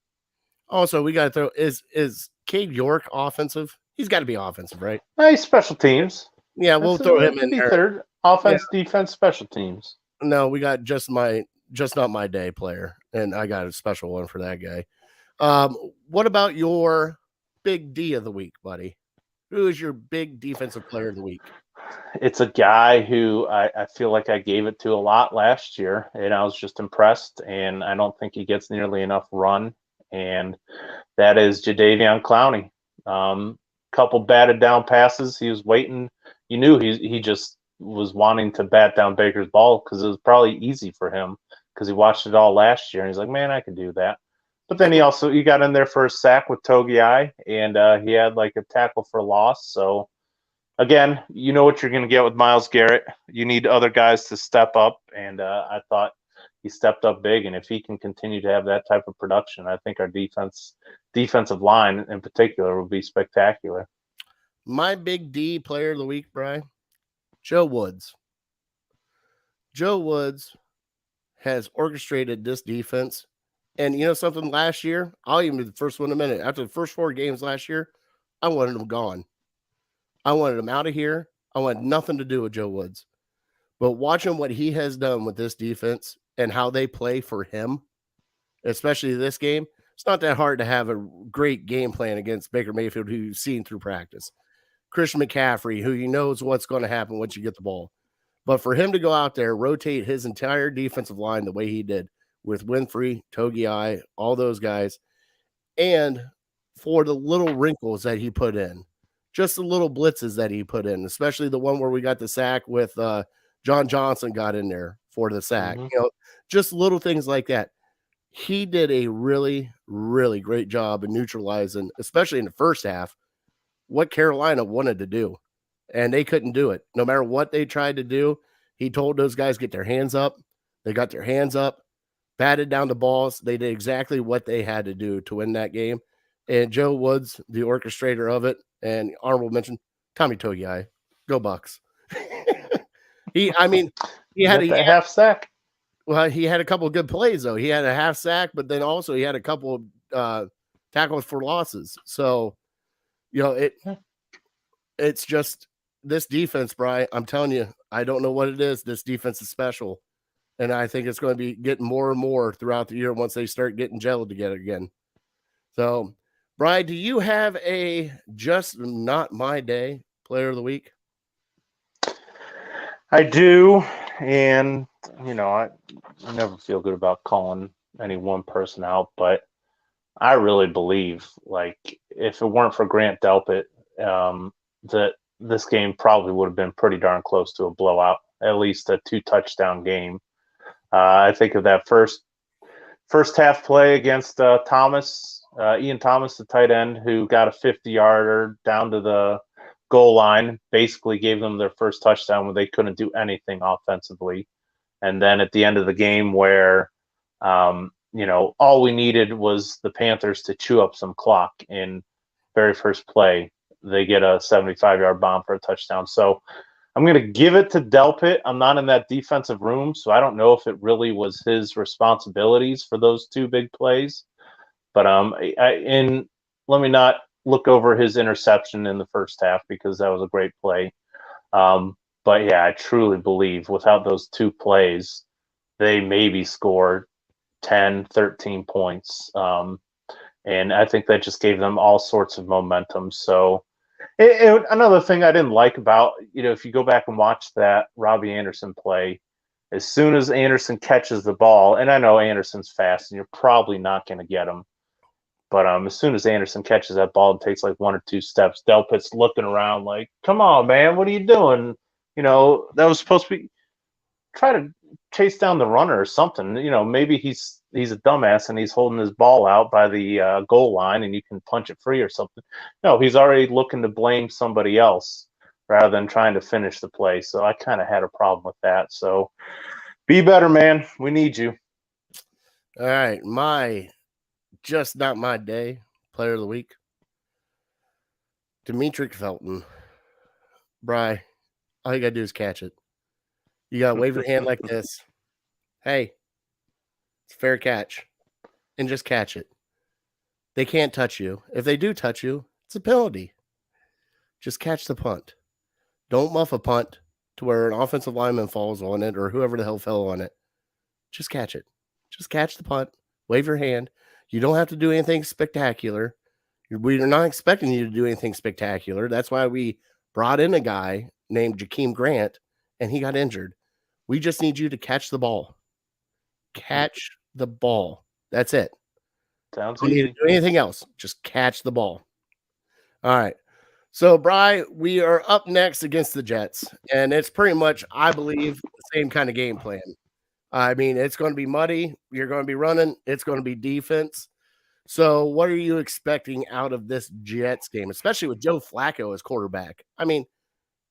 Also, we got to throw is Cade York offensive? He's got to be offensive, right? Nice special teams. Yeah, we'll throw him in be there. Third offense, defense, special teams. No, we got just not my day player, and I got a special one for that guy. What about your big D of the week, buddy? Who is your big defensive player of the week? It's a guy who I feel like I gave it to a lot last year, and I was just impressed, and I don't think he gets nearly enough run, and that is Jadeveon Clowney. Couple batted down passes. He was waiting. You knew he just was wanting to bat down Baker's ball because it was probably easy for him because he watched it all last year, and he's like, man, I can do that. But then he got in there for a sack with Togiai, and he had like a tackle for loss. So again, you know what you're going to get with Myles Garrett. You need other guys to step up, and I thought he stepped up big. And if he can continue to have that type of production, I think our defensive line in particular will be spectacular. My big D player of the week, Brian, Joe Woods. Joe Woods has orchestrated this defense. And you know something, last year, I'll even be the first one in a minute. After the first 4 games last year, I wanted him gone. I wanted him out of here. I wanted nothing to do with Joe Woods. But watching what he has done with this defense and how they play for him, especially this game, it's not that hard to have a great game plan against Baker Mayfield, who you've seen through practice. Christian McCaffrey, who you knows what's going to happen once you get the ball. But for him to go out there, rotate his entire defensive line the way he did with Winfrey, Togiai, all those guys, and for the little wrinkles that he put in, just the little blitzes that he put in, especially the one where we got the sack with John Johnson got in there for the sack. Mm-hmm. You know, just little things like that. He did a really, really great job in neutralizing, especially in the first half, what Carolina wanted to do. And they couldn't do it. No matter what they tried to do, he told those guys get their hands up. They got their hands up, batted down the balls. They did exactly what they had to do to win that game. And Joe Woods, the orchestrator of it, and honorable mention, Tommy Togiai. Go Bucks. he had a half sack. Well, he had a couple of good plays, though. He had a half sack, but then also he had a couple of tackles for losses. So, you know, it's just this defense, Brian. I'm telling you, I don't know what it is. This defense is special. And I think it's going to be getting more and more throughout the year once they start getting gelled together again. So, Brian, do you have a just not my day player of the week? I do. And, you know, I never feel good about calling any one person out, but I really believe, like, if it weren't for Grant Delpit, that this game probably would have been pretty darn close to a blowout, at least a 2-touchdown game. I think of that first half play against Ian Thomas, the tight end, who got a 50-yarder down to the goal line, basically gave them their first touchdown when they couldn't do anything offensively. And then at the end of the game where, you know, all we needed was the Panthers to chew up some clock in very first play, they get a 75-yard bomb for a touchdown. So I'm going to give it to Delpit. I'm not in that defensive room, so I don't know if it really was his responsibilities for those 2 big plays. But let me not look over his interception in the first half because that was a great play. But yeah, I truly believe without those 2 plays, they maybe scored 10, 13 points. And I think that just gave them all sorts of momentum. So another thing I didn't like about, you know, if you go back and watch that Robbie Anderson play, as soon as Anderson catches the ball, and I know Anderson's fast and you're probably not going to get him, but as soon as Anderson catches that ball and takes like 1 or 2 steps, Delpit's looking around like, come on, man, what are you doing? You know, that was supposed to be try to chase down the runner or something. You know, maybe he's a dumbass and he's holding his ball out by the goal line and you can punch it free or something. No, he's already looking to blame somebody else rather than trying to finish the play. So I kind of had a problem with that. So be better, man. We need you. All right. My just not my day player of the week, Demetric Felton. Bry, all you got to do is catch it. You got to wave your hand like this. Hey, it's a fair catch. and just catch it. They can't touch you. If they do touch you, it's a penalty. Just catch the punt. Don't muff a punt to where an offensive lineman falls on it or whoever the hell fell on it. Just catch it. Just catch the punt. Wave your hand. You don't have to do anything spectacular. We're not expecting you to do anything spectacular. That's why we brought in a guy named Jakeem Grant, and he got injured. We just need you to catch the ball. Catch the ball. That's it. Sounds Don't easy. need to do anything else. Just catch the ball. All right. So, Bri, we are up next against the Jets, and it's pretty much, I believe, the same kind of game plan. I mean, it's going to be muddy. You're going to be running. It's going to be defense. So, what are you expecting out of this Jets game, especially with Joe Flacco as quarterback? I mean,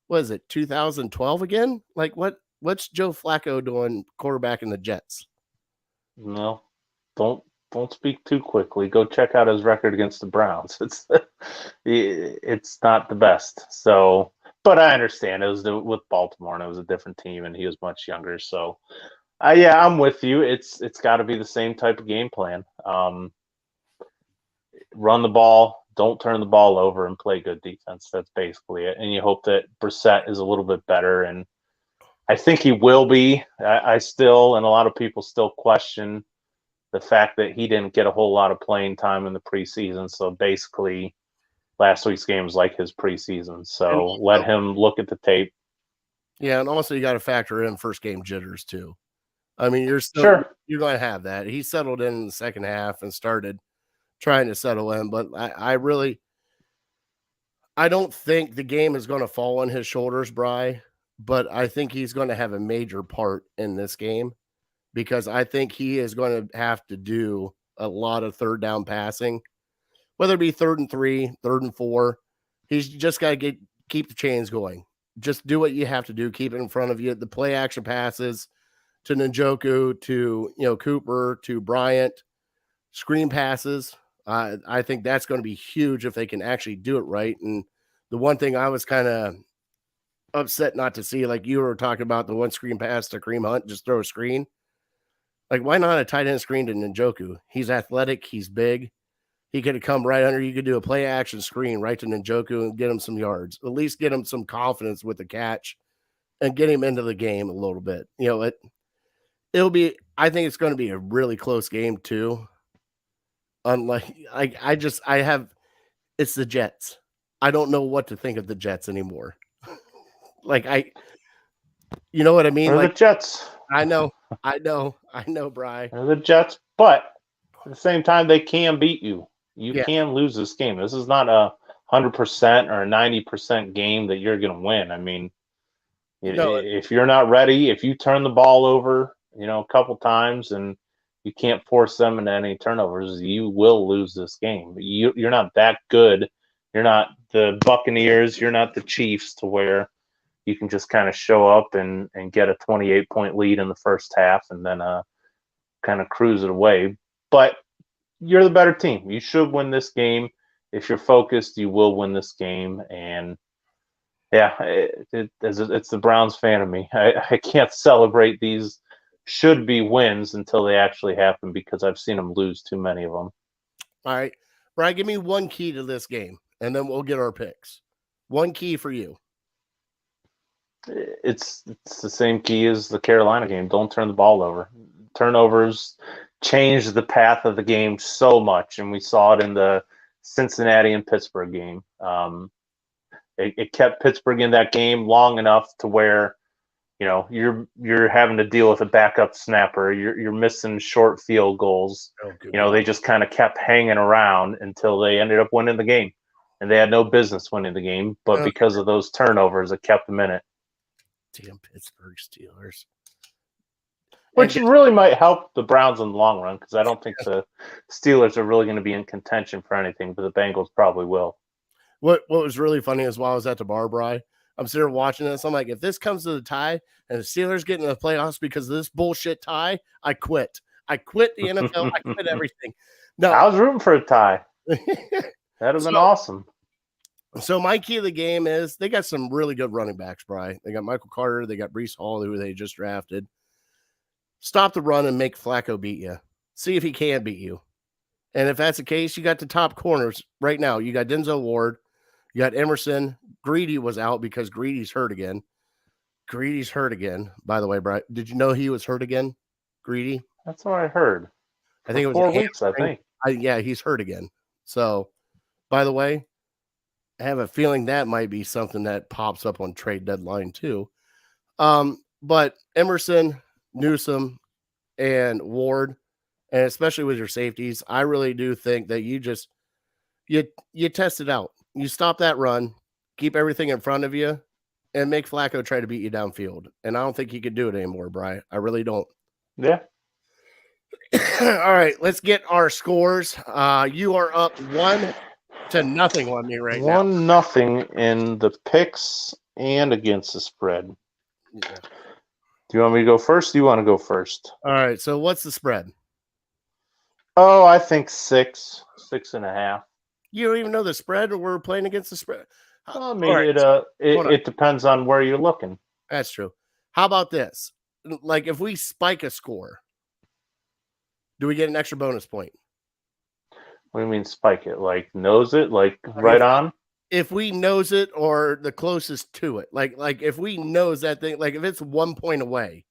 what is it, 2012 again? Like, what's Joe Flacco doing quarterbacking the Jets? No, don't speak too quickly. Go check out his record against the Browns. It's not the best. So, but I understand it was with Baltimore, and it was a different team, and he was much younger. So, yeah, I'm with you. It's got to be the same type of game plan. Run the ball, don't turn the ball over, and play good defense. That's basically it. And you hope that Brissett is a little bit better, and I think he will be. I still, and a lot of people still question the fact that he didn't get a whole lot of playing time in the preseason. So basically, last week's game was like his preseason. So let him look at the tape. Yeah, and also you got to factor in first game jitters too. I mean, you're going to have that. He settled in the second half and started trying to settle in, but I don't think the game is going to fall on his shoulders, Bri, but I think he's going to have a major part in this game because I think he is going to have to do a lot of third down passing, whether it be 3rd and 3, 3rd and 4. He's just got to keep the chains going. Just do what you have to do. Keep it in front of you. The play action passes to Njoku, to Cooper, to Bryant, screen passes. I think that's going to be huge if they can actually do it right. And the one thing I was kind of upset not to see, like you were talking about the one screen pass to Kareem Hunt, just throw a screen. Like, why not a tight end screen to Njoku? He's athletic. He's big. He could have come right under. You could do a play action screen right to Njoku and get him some yards. At least get him some confidence with the catch and get him into the game a little bit. It'll be, I think it's going to be a really close game too. Unlike, it's the Jets. I don't know what to think of the Jets anymore. You know what I mean? They're the Jets. I know, Bri. They're the Jets, but at the same time, they can beat you. You can lose this game. This is not a 100% or a 90% game that you're going to win. I mean, if you're not ready, if you turn the ball over, a couple times and you can't force them into any turnovers, you will lose this game. You're not that good. You're not the Buccaneers. You're not the Chiefs to where you can just kind of show up and get a 28-point lead in the first half and then kind of cruise it away. But you're the better team. You should win this game. If you're focused, you will win this game. And yeah, it's the Browns fan of me. I can't celebrate these should-be wins until they actually happen because I've seen them lose too many of them. All right. Brian, give me one key to this game, and then we'll get our picks. One key for you. It's the same key as the Carolina game. Don't turn the ball over. Turnovers change the path of the game so much, and we saw it in the Cincinnati and Pittsburgh game. It kept Pittsburgh in that game long enough to where you're having to deal with a backup snapper. You're missing short field goals. They just kind of kept hanging around until they ended up winning the game, and they had no business winning the game, but because of those turnovers, it kept them in it. Damn Pittsburgh Steelers. Which really might help the Browns in the long run because I don't think the Steelers are really going to be in contention for anything, but the Bengals probably will. What was really funny is while I was at the bar, Bri, I'm sitting there watching this. I'm like, if this comes to the tie and the Steelers get into the playoffs because of this bullshit tie, I quit. I quit the NFL. I quit everything. No, I was rooting for a tie. That'd have been awesome. So my key of the game is they got some really good running backs, Bri. They got Michael Carter. They got Breece Hall, who they just drafted. Stop the run and make Flacco beat you. See if he can beat you. And if that's the case, you got the top corners right now. You got Denzel Ward. You got Emerson. Greedy was out because Greedy's hurt again. Greedy's hurt again, by the way, Brian. Did you know he was hurt again? Greedy? That's what I heard. I think it was 4 weeks, I think. Yeah, he's hurt again. So, by the way, I have a feeling that might be something that pops up on trade deadline too. But Emerson, Newsome, and Ward, and especially with your safeties, I really do think that you test it out. You stop that run, keep everything in front of you, and make Flacco try to beat you downfield. And I don't think he could do it anymore, Brian. I really don't. Yeah. All right, let's get our scores. You are up 1-0 on me right now. 1-0 in the picks and against the spread. Yeah. Do you want me to go first? Do you want to go first? All right, so what's the spread? Oh, I think 6.5. You don't even know the spread, or we're playing against the spread? Well, I mean, it depends on where you're looking. That's true. How about this? Like, if we spike a score, do we get an extra bonus point? What do you mean spike it? Like nose it? Like right on? If we nose it or the closest to it. Like if we nose that thing, like if it's 1 point away.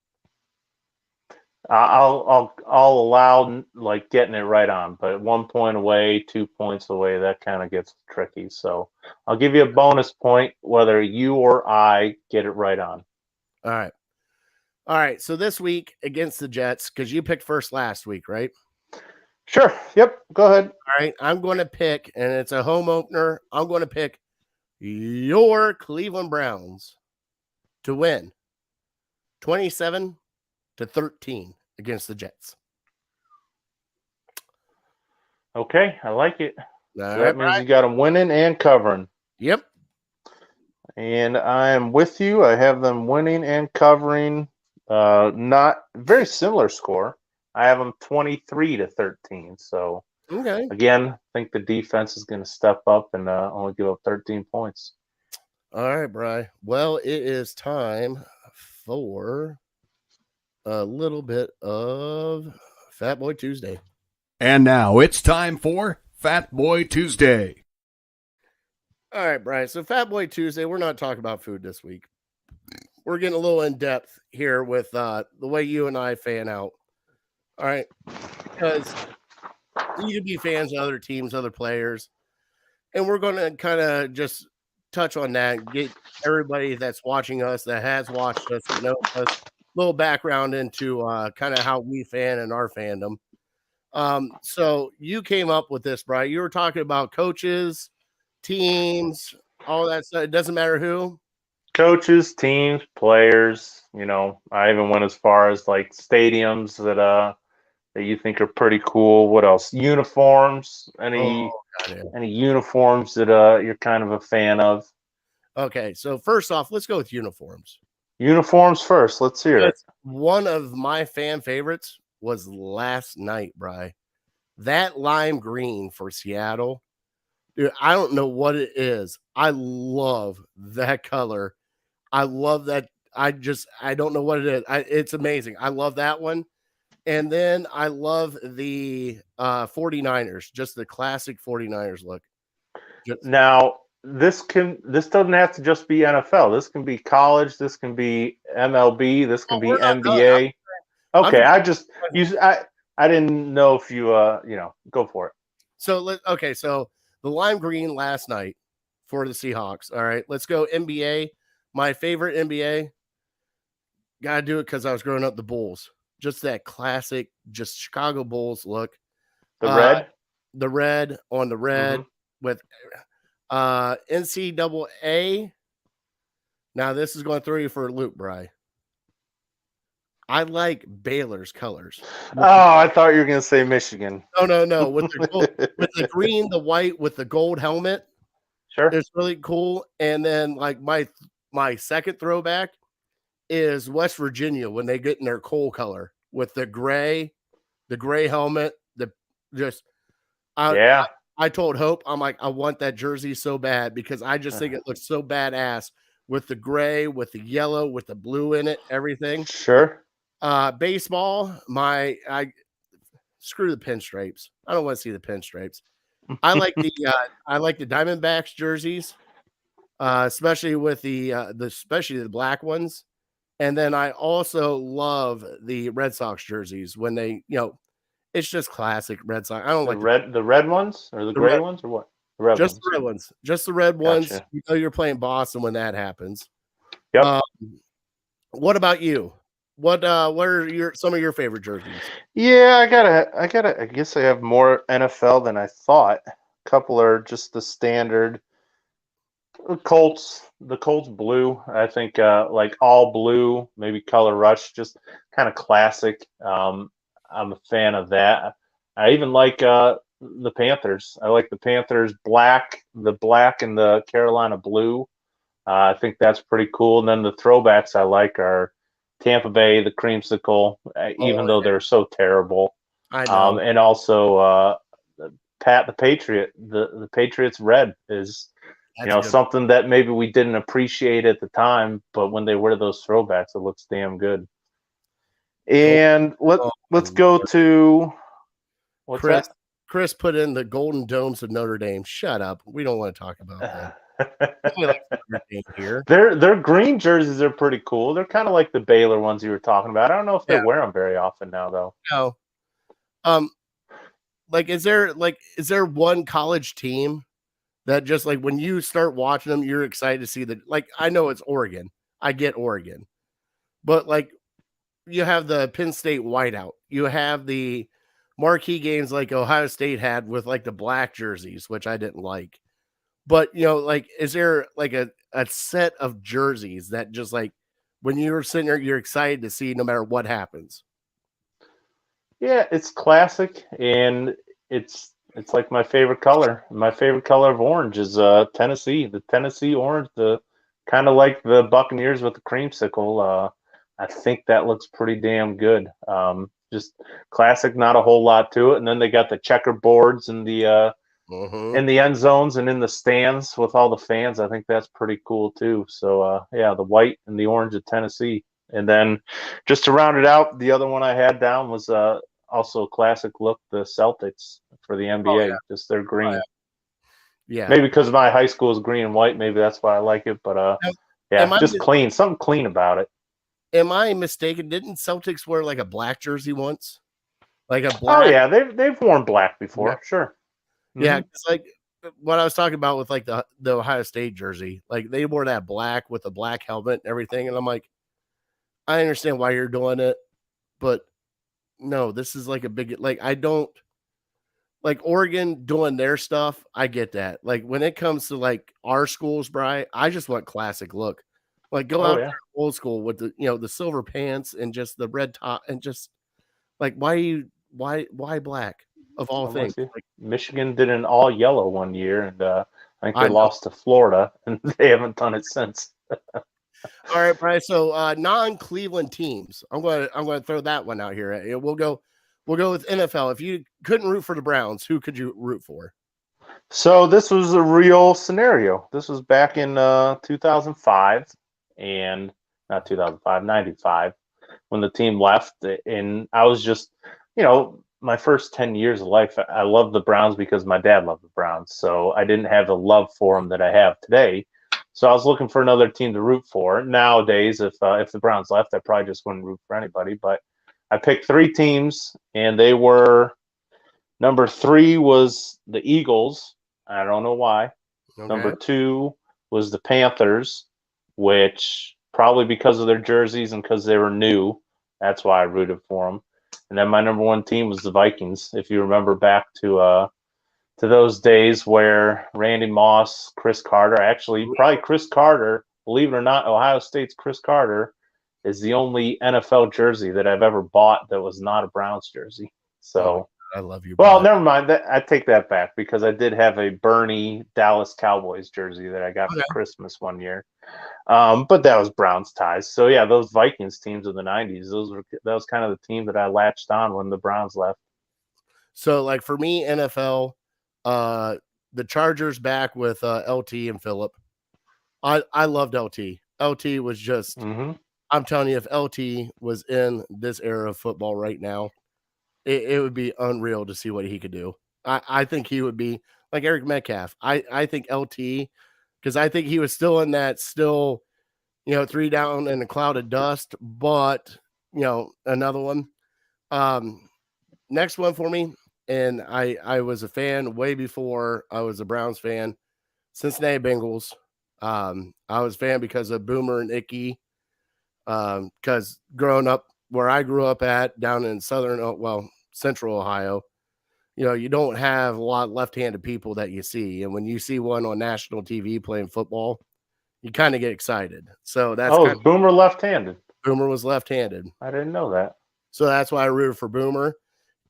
I'll allow like getting it right on, but 1 point away, 2 points away, that kind of gets tricky. So I'll give you a bonus point whether you or I get it right on. All right. So this week against the Jets, because you picked first last week, right? Sure. Yep. Go ahead. All right. I'm going to pick, and it's a home opener. I'm going to pick your Cleveland Browns to win 27-13 against the Jets. Okay. I like it. All so right, that means you got them winning and covering. Yep. And I am with you. I have them winning and covering. Not very similar score. I have them 23-13. So, okay. Again, I think the defense is going to step up and only give up 13 points. All right, Bri. Well, it is time for a little bit of Fat Boy Tuesday. And now it's time for Fat Boy Tuesday. All right, Bri. So Fat Boy Tuesday, we're not talking about food this week. We're getting a little in depth here with the way you and I fan out. All right, because you can be fans of other teams, other players, and we're going to kind of just touch on that and get everybody that's watching us, that has watched us, that knows us, a little background into kind of how we fan and our fandom. So you came up with this, Brian. You were talking about coaches, teams, all that stuff. It doesn't matter who. Coaches, teams, players. I even went as far as like stadiums that you think are pretty cool. What else? Uniforms. Any uniforms that you're kind of a fan of? Okay, so first off, let's go with uniforms. Uniforms first. Let's hear it. One of my fan favorites was last night, Bri. That lime green for Seattle. Dude, I don't know what it is. I love that color. I love that. I don't know what it is. It's amazing. I love that one. And then I love the 49ers, just the classic 49ers look. Now, this doesn't have to just be NFL. This can be college. This can be MLB. This can be NBA. Okay, I didn't know if you go for it. So so the lime green last night for the Seahawks. All right, let's go NBA. My favorite NBA. Gotta do it because I was growing up the Bulls. Just that classic, just Chicago Bulls look. The red? The red on the red with NCAA. Now, this is going to throw you for a loop, Bri. I like Baylor's colors. Oh, I thought you were going to say Michigan. No. With the gold, with the green, the white, with the gold helmet. Sure. It's really cool. And then, like, my second throwback is West Virginia when they get in their coal color with the gray helmet. I told Hope, I'm like, I want that jersey so bad because I just think it looks so badass with the gray, with the yellow, with the blue in it, everything. Sure. Baseball, screw the pinstripes. I don't want to see the pinstripes. I like the Diamondbacks jerseys, especially with especially the black ones. And then I also love the Red Sox jerseys when they, it's just classic Red Sox. I don't like the red ones or the gray ones or what? The red just ones. the red ones. Just the red ones. Gotcha. You know you're playing Boston when that happens. Yep. What about you? What are some of your favorite jerseys? Yeah, I guess I have more NFL than I thought. A couple are just the standard the Colts blue. I think like all blue, maybe color rush, just kind of classic. I'm a fan of that. I even like the Panthers. I like the Panthers black, the black and the Carolina blue. I think that's pretty cool. And then the throwbacks I like are Tampa Bay, the creamsicle, even though they're so terrible. I know. And also the Patriots red is something that maybe we didn't appreciate at the time, but when they wear those throwbacks, it looks damn good. And let's go to Chris put in the Golden Domes of Notre Dame. Shut up. We don't want to talk about that. Here. Their green jerseys are pretty cool. They're kind of like the Baylor ones you were talking about. I don't know if they wear them very often now, though. No. Is there one college team that just like when you start watching them, you're excited to see that? Like, I know it's Oregon. I get Oregon, but like you have the Penn State whiteout. You have the marquee games like Ohio State had with like the black jerseys, which I didn't like. But, is there like a set of jerseys that just like when you're sitting there, you're excited to see no matter what happens? Yeah, it's classic, and it's like my favorite color. My favorite color of orange is Tennessee. The Tennessee orange, the kind of like the Buccaneers with the creamsicle. I think that looks pretty damn good. Just classic, not a whole lot to it. And then they got the checkerboards and the in the end zones and in the stands with all the fans. I think that's pretty cool too. So the white and the orange of Tennessee. And then just to round it out, the other one I had down was also a classic look, the Celtics for the NBA. Just their green. Yeah. Maybe because my high school is green and white, maybe that's why I like it. But just clean. Something clean about it. Am I mistaken? Didn't Celtics wear like a black jersey once? Like a black? Oh yeah, they've worn black before, yeah. Sure. Yeah, it's like what I was talking about with like the Ohio State jersey. Like they wore that black with the black helmet and everything, and I'm like, I understand why you're doing it, but no, this is like a big like I don't like Oregon doing their stuff. I get that. Like when it comes to like our schools, Bri, I just want classic look. Like go out there old school with the the silver pants and just the red top and just like why black of all things? Like, Michigan did an all yellow one year, and I think they lost to Florida, and they haven't done it since. All right, Bryce. So non-Cleveland teams. I'm going to throw that one out here. We'll go with NFL. If you couldn't root for the Browns, who could you root for? So this was a real scenario. This was back in 2005 and not 2005, 95 when the team left, and I was just, my first 10 years of life, I loved the Browns because my dad loved the Browns. So I didn't have the love for them that I have today. So I was looking for another team to root for. Nowadays, if the Browns left, I probably just wouldn't root for anybody. But I picked 3 teams, and they were number 3 was the Eagles. I don't know why. Okay. Number 2 was the Panthers, which probably because of their jerseys and because they were new, that's why I rooted for them. And then my number 1 team was the Vikings. If you remember back to those days where Randy Moss, Chris Carter, probably Chris Carter, believe it or not, Ohio State's Chris Carter is the only NFL jersey that I've ever bought that was not a Browns jersey. So I love you. Well, never mind. I take that back because I did have a Bernie Dallas Cowboys jersey that I got for Christmas one year. But that was Browns ties. So yeah, those Vikings teams of the 90s, that was kind of the team that I latched on when the Browns left. So like for me, NFL, the Chargers back with LT and Phillip. I loved LT. LT was just I'm telling you, if LT was in this era of football right now, it would be unreal to see what he could do. I think he would be like Eric Metcalf. I think LT, because I think he was still in that 3 down in a cloud of dust, but another one. Next one for me, and I was a fan way before I was a Browns fan. Cincinnati Bengals. I was a fan because of Boomer and Icky. Because growing up where I grew up at down in central Ohio, you don't have a lot of left-handed people that you see. And when you see one on national TV playing football, you kind of get excited. So that's Boomer left-handed. Boomer was left-handed. I didn't know that. So that's why I rooted for Boomer.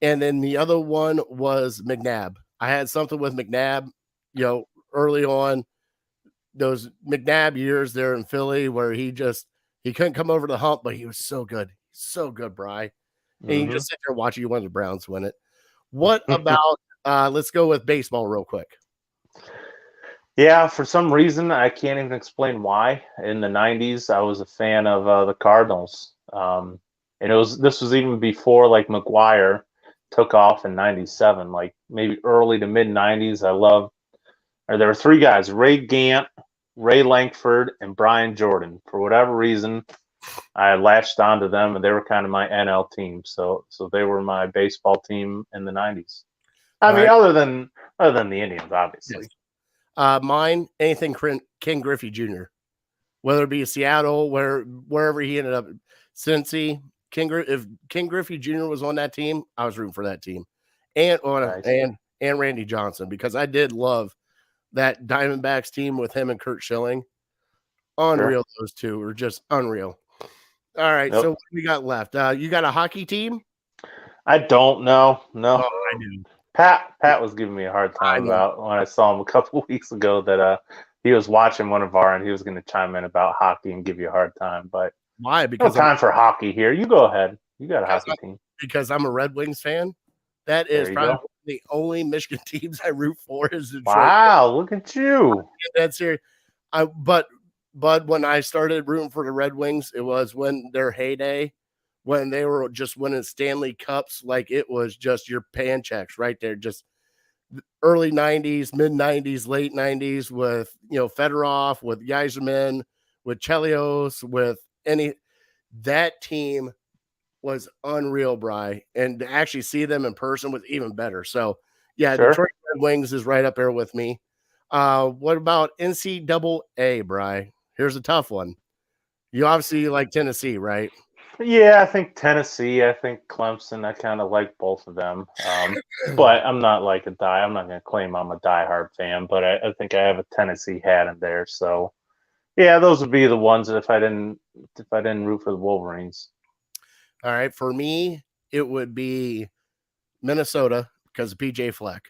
And then the other one was McNabb. I had something with McNabb, early on, those McNabb years there in Philly where he couldn't come over the hump, but he was so good. So good, Bri. And you just sit there watching you want the Browns win it. What about let's go with baseball real quick. Yeah, for some reason I can't even explain why. In the 90s, I was a fan of the Cardinals. And this was even before like McGuire took off in 97, like maybe early to mid 90s. There were 3 guys, Ray Gant, Ray Lankford, and Brian Jordan. For whatever reason, I latched onto them, and they were kind of my NL team. So they were my baseball team in the 90s. Other than the Indians, obviously. Yes. Mine, anything Ken Griffey Jr., whether it be Seattle, wherever he ended up, Cincy. If Ken Griffey Jr. was on that team, I was rooting for that team, and Randy Johnson, because I did love that Diamondbacks team with him and Kurt Schilling. Unreal. Sure. Those two were just unreal. All right, So what we got left? You got a hockey team? I don't know. No, I do. Pat was giving me a hard time about when I saw him a couple weeks ago that he was watching one of our and he was going to chime in about hockey and give you a hard time. But why? Because no time for hockey here. You go ahead. You got a hockey team. Because I'm a Red Wings fan. That is probably the only Michigan teams I root for is Detroit. Wow, look at you. That's serious. But when I started rooting for the Red Wings, it was when their heyday, when they were just winning Stanley Cups, like it was just your pan checks right there. Just early 90s, mid 90s, late 90s with, Fedorov, with Yzerman, with Chelios, with that team was unreal, Bri. And to actually see them in person was even better. So, yeah, sure. Detroit Red Wings is right up there with me. What about NCAA, Bri? Here's a tough one. You obviously like Tennessee, right? Yeah, I think Tennessee. I think Clemson. I kind of like both of them. But I'm not like I'm not going to claim I'm a diehard fan, but I think I have a Tennessee hat in there. So, yeah, those would be the ones if I didn't root for the Wolverines. All right, for me, it would be Minnesota because of PJ Fleck.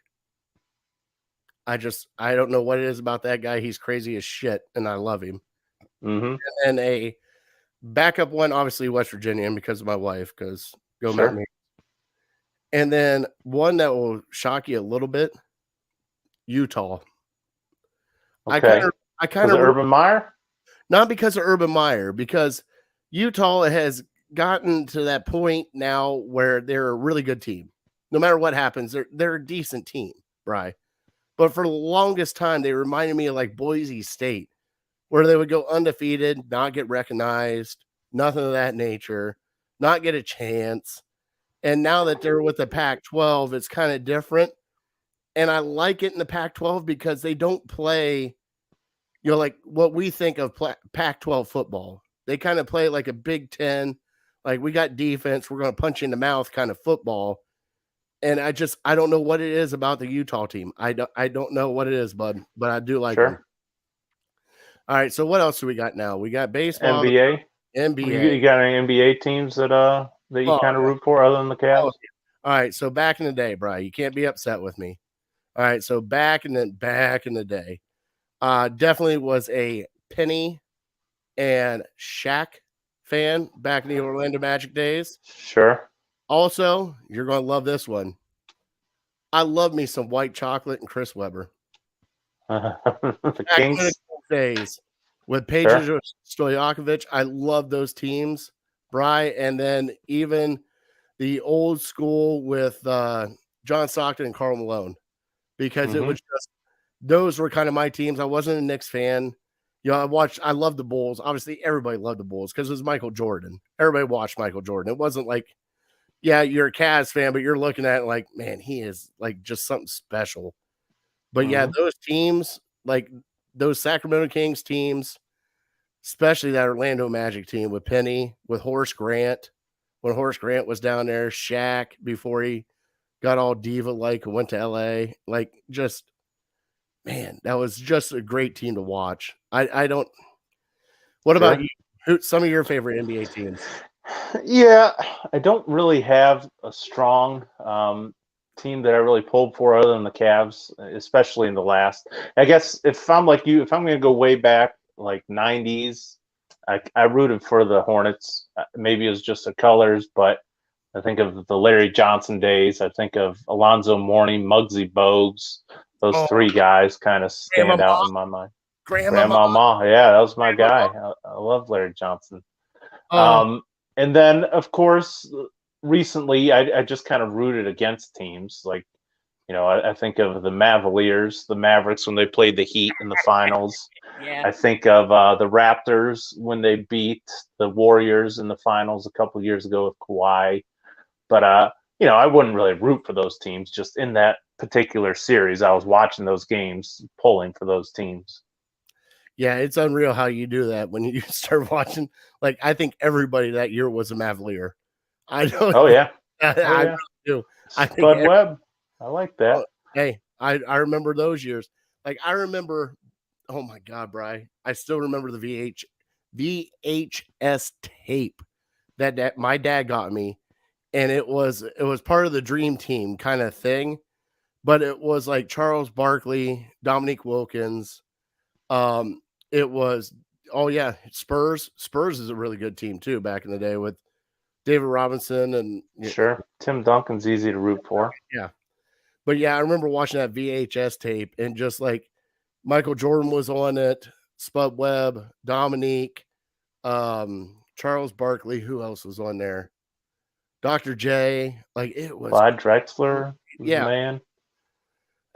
I don't know what it is about that guy. He's crazy as shit, and I love him. Mm-hmm. And a backup one, obviously West Virginia, because of my wife, because go Mountaineers. And then one that will shock you a little bit, Utah. Okay. I kind of Urban Meyer? Not because of Urban Meyer, because Utah has gotten to that point now where they're a really good team. No matter what happens, they're a decent team, Bri. But for the longest time, they reminded me of like Boise State, where they would go undefeated, not get recognized, nothing of that nature, not get a chance. And now that they're with the Pac-12, it's kind of different. And I like it in the Pac-12 because they don't play, like what we think of Pac-12 football. They kind of play like a Big Ten, like we got defense, we're going to punch you in the mouth kind of football. And I don't know what it is about the Utah team. I don't know what it is, bud, but I do like them. All right, so what else do we got now? We got baseball, NBA. NBA. You got any NBA teams that you kind of root for other than the Cavs? All right, so back in the day, Bri, you can't be upset with me. All right, so back in the day, definitely was a Penny and Shaq fan back in the Orlando Magic days. Sure. Also, you're going to love this one. I love me some white chocolate and Chris Webber. The Kings days with Peja Stojakovic. I love those teams, Bri. And then even the old school with John Stockton and Karl Malone, because it was just those were kind of my teams. I wasn't a Knicks fan. I loved the Bulls. Obviously, everybody loved the Bulls because it was Michael Jordan. Everybody watched Michael Jordan. It wasn't like, yeah, you're a Cavs fan, but you're looking at it like, man, he is like just something special. But yeah, those teams, like those Sacramento Kings teams, especially that Orlando Magic team with Penny, with Horace Grant, when Horace Grant was down there, Shaq before he got all diva-like and went to LA, like just, man, that was just a great team to watch. What about you? Some of your favorite NBA teams? Yeah, I don't really have a strong team that I really pulled for other than the Cavs, especially in the last. I guess if I'm like you, if I'm going to go way back, like 90s, I rooted for the Hornets. Maybe it was just the colors, but I think of the Larry Johnson days. I think of Alonzo Mourning, Muggsy Bogues. Those three guys kind of stand out in my mind. Grandmama. Yeah, that was my guy. I love Larry Johnson. And then, of course, recently I just kind of rooted against teams. Like, I think of the Mavaliers, the Mavericks when they played the Heat in the finals. I think of the Raptors when they beat the Warriors in the finals a couple years ago with Kawhi. But, I wouldn't really root for those teams. Just in that particular series, I was watching those games, pulling for those teams. Yeah, it's unreal how you do that when you start watching. Like, I think everybody that year was a Mavalier. I don't. Oh yeah, I really do. Spud Webb. I like that. Hey, I remember those years. Like, I remember. Oh my God, Bri! I still remember the VHS tape that my dad got me, and it was part of the Dream Team kind of thing, but it was like Charles Barkley, Dominique Wilkins. It was, Spurs. Spurs is a really good team too back in the day with David Robinson and sure, Tim Duncan's easy to root for. Yeah, but yeah, I remember watching that VHS tape and just like Michael Jordan was on it, Spud Webb, Dominique, Charles Barkley. Who else was on there? Dr. J. Like it was Clyde Drexler. Man.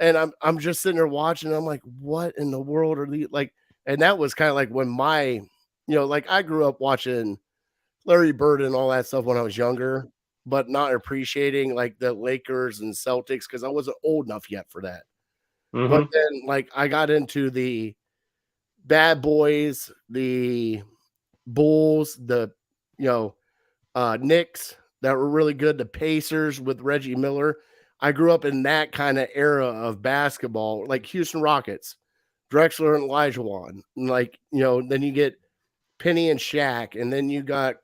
And I'm just sitting there watching. I'm like, what in the world are these like? And that was kind of like when like I grew up watching Larry Bird and all that stuff when I was younger, but not appreciating like the Lakers and Celtics because I wasn't old enough yet for that. But then like I got into the Bad Boys, the Bulls, the Knicks that were really good, the Pacers with Reggie Miller. I grew up in that kind of era of basketball, like Houston Rockets, Drexler and Olajuwon. And then you get Penny and Shaq, and then you got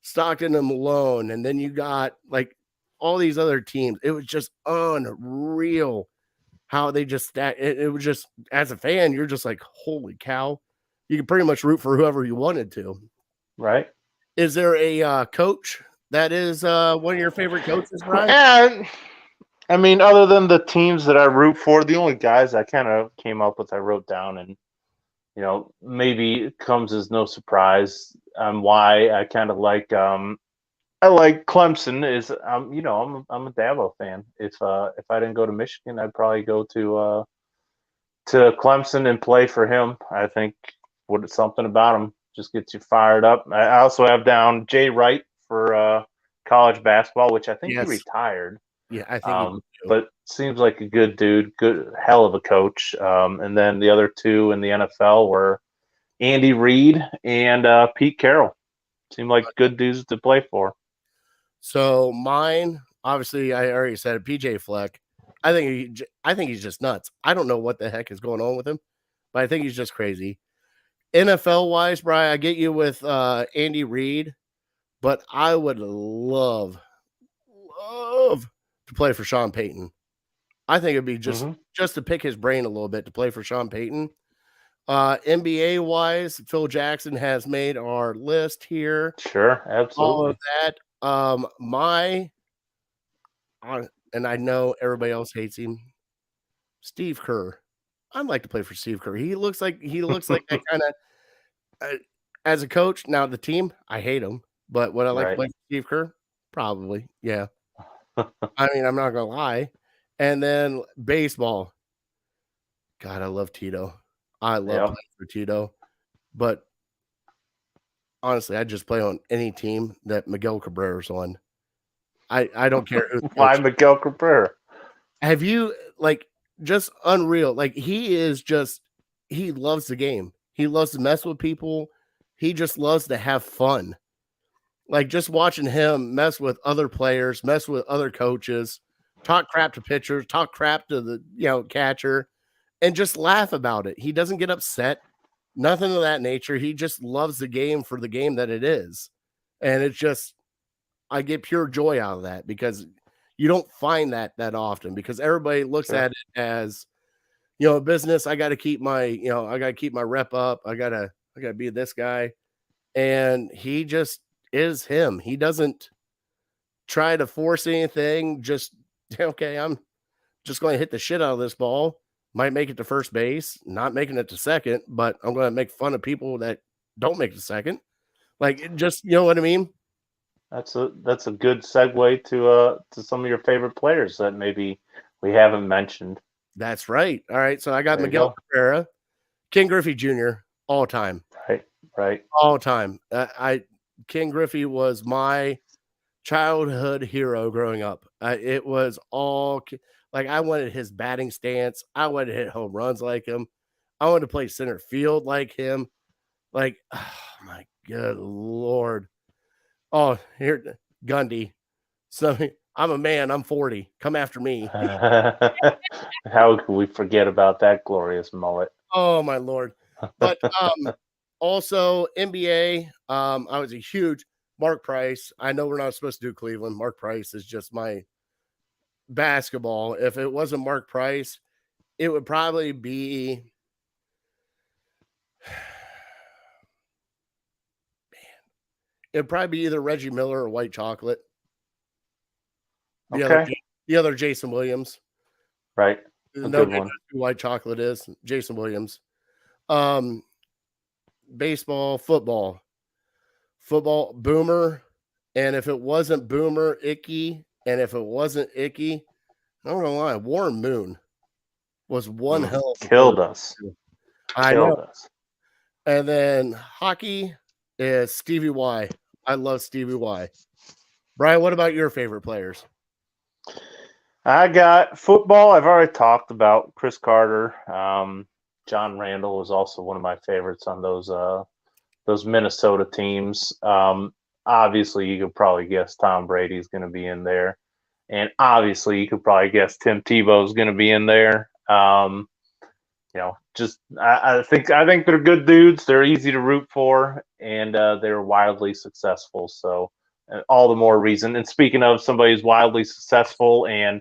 Stockton and Malone, and then you got like all these other teams. It was just unreal how they just stacked. It was just, as a fan, you're just like, holy cow. You can pretty much root for whoever you wanted to. Right. Is there a coach that is one of your favorite coaches, Brian? I mean, other than the teams that I root for, the only guys I kind of came up with, I wrote down, and maybe it comes as no surprise why I kind of like. I like Clemson. I'm a Dabo fan. If I didn't go to Michigan, I'd probably go to Clemson and play for him. I think something about him just gets you fired up. I also have down Jay Wright for college basketball, which I think he retired. Yeah, I think but seems like a good dude, good hell of a coach. And then the other two in the NFL were Andy Reid and Pete Carroll. Seemed like good dudes to play for. So mine, obviously, I already said it. PJ Fleck. I think he's just nuts. I don't know what the heck is going on with him, but I think he's just crazy. NFL wise, Brian, I get you with Andy Reid, but I would love to play for Sean Payton. I think it'd be just to pick his brain a little bit to play for Sean Payton. NBA wise, Phil Jackson has made our list here. Sure, absolutely. All of that. And I know everybody else hates him. Steve Kerr. I'd like to play for Steve Kerr. He looks like that kind of as a coach. Now the team, I hate him, but would I like to play for Steve Kerr? Probably. Yeah. I mean, I'm not going to lie. And then baseball. God, I love Tito. I love playing for Tito. But honestly, I'd just play on any team that Miguel Cabrera's on. I don't care who. Why Miguel Cabrera? Have you, like, just unreal? Like, he loves the game. He loves to mess with people. He just loves to have fun. Like, just watching him mess with other players, mess with other coaches, talk crap to pitchers, talk crap to the catcher, and just laugh about it. He doesn't get upset, nothing of that nature. He just loves the game for the game that it is. And it's just, I get pure joy out of that because you don't find that often, because everybody looks at it as, a business. I got to keep my, I got to keep my rep up. I got to be this guy. And he just is him. He doesn't try to force anything. Just, okay, I'm just going to hit the shit out of this ball. Might make it to first base, not making it to second, but I'm going to make fun of people that don't make it to second. Like, just, you know what I mean? That's a good segue to some of your favorite players that maybe we haven't mentioned. That's right. All right. So I got Miguel Cabrera, Ken Griffey Jr. all time. Right. All time. Ken Griffey was my childhood hero growing up. It was all like, I wanted his batting stance. I wanted to hit home runs like him. I wanted to play center field like him. Like, oh my good Lord. Oh, here, Gundy. So I'm a man. I'm 40. Come after me. How could we forget about that glorious mullet? Oh my Lord. But also NBA. I was a huge Mark Price. I know we're not supposed to do Cleveland. Mark Price is just my basketball. If it wasn't Mark Price, it would probably be it'd probably be either Reggie Miller or White Chocolate. The other Jason Williams. Right. Nobody knows who White Chocolate is. Jason Williams. Baseball, football, Boomer. And if it wasn't Boomer, Icky. And if it wasn't Icky, I'm not gonna lie, Warren Moon was one hell of a killed us. Killed us. And then hockey is Stevie Y. I love Stevie Y. Brian, what about your favorite players? I got football. I've already talked about Chris Carter. John Randall was also one of my favorites on those Minnesota teams. Obviously, you could probably guess Tom Brady's going to be in there, and obviously, you could probably guess Tim Tebow's going to be in there. I think they're good dudes. They're easy to root for, and they're wildly successful. So, all the more reason. And speaking of somebody who's wildly successful, and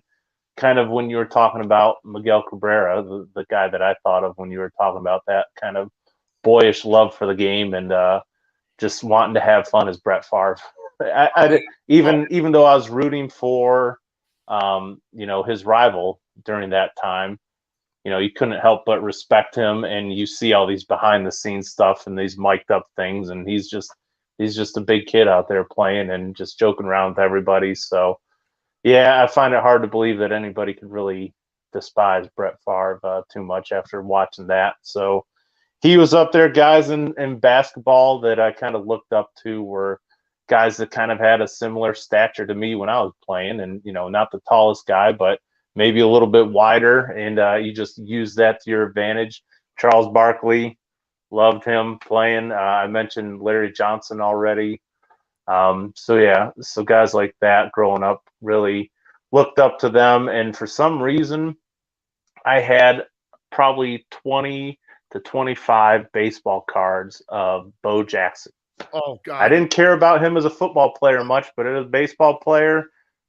kind of when you were talking about Miguel Cabrera, the guy that I thought of when you were talking about that kind of boyish love for the game and just wanting to have fun, is Brett Favre. Even though I was rooting for his rival during that time, you couldn't help but respect him, and you see all these behind the scenes stuff and these mic'd up things, and he's just a big kid out there playing and just joking around with everybody. So yeah, I find it hard to believe that anybody could really despise Brett Favre too much after watching that. So he was up there. Guys in basketball that I kind of looked up to were guys that kind of had a similar stature to me when I was playing, and not the tallest guy, but maybe a little bit wider, and you just use that to your advantage. Charles Barkley, loved him playing. I mentioned Larry Johnson already. So guys like that growing up, really looked up to them, and for some reason, I had probably 20 to 25 baseball cards of Bo Jackson. Oh God! I didn't care about him as a football player much, but as a baseball player,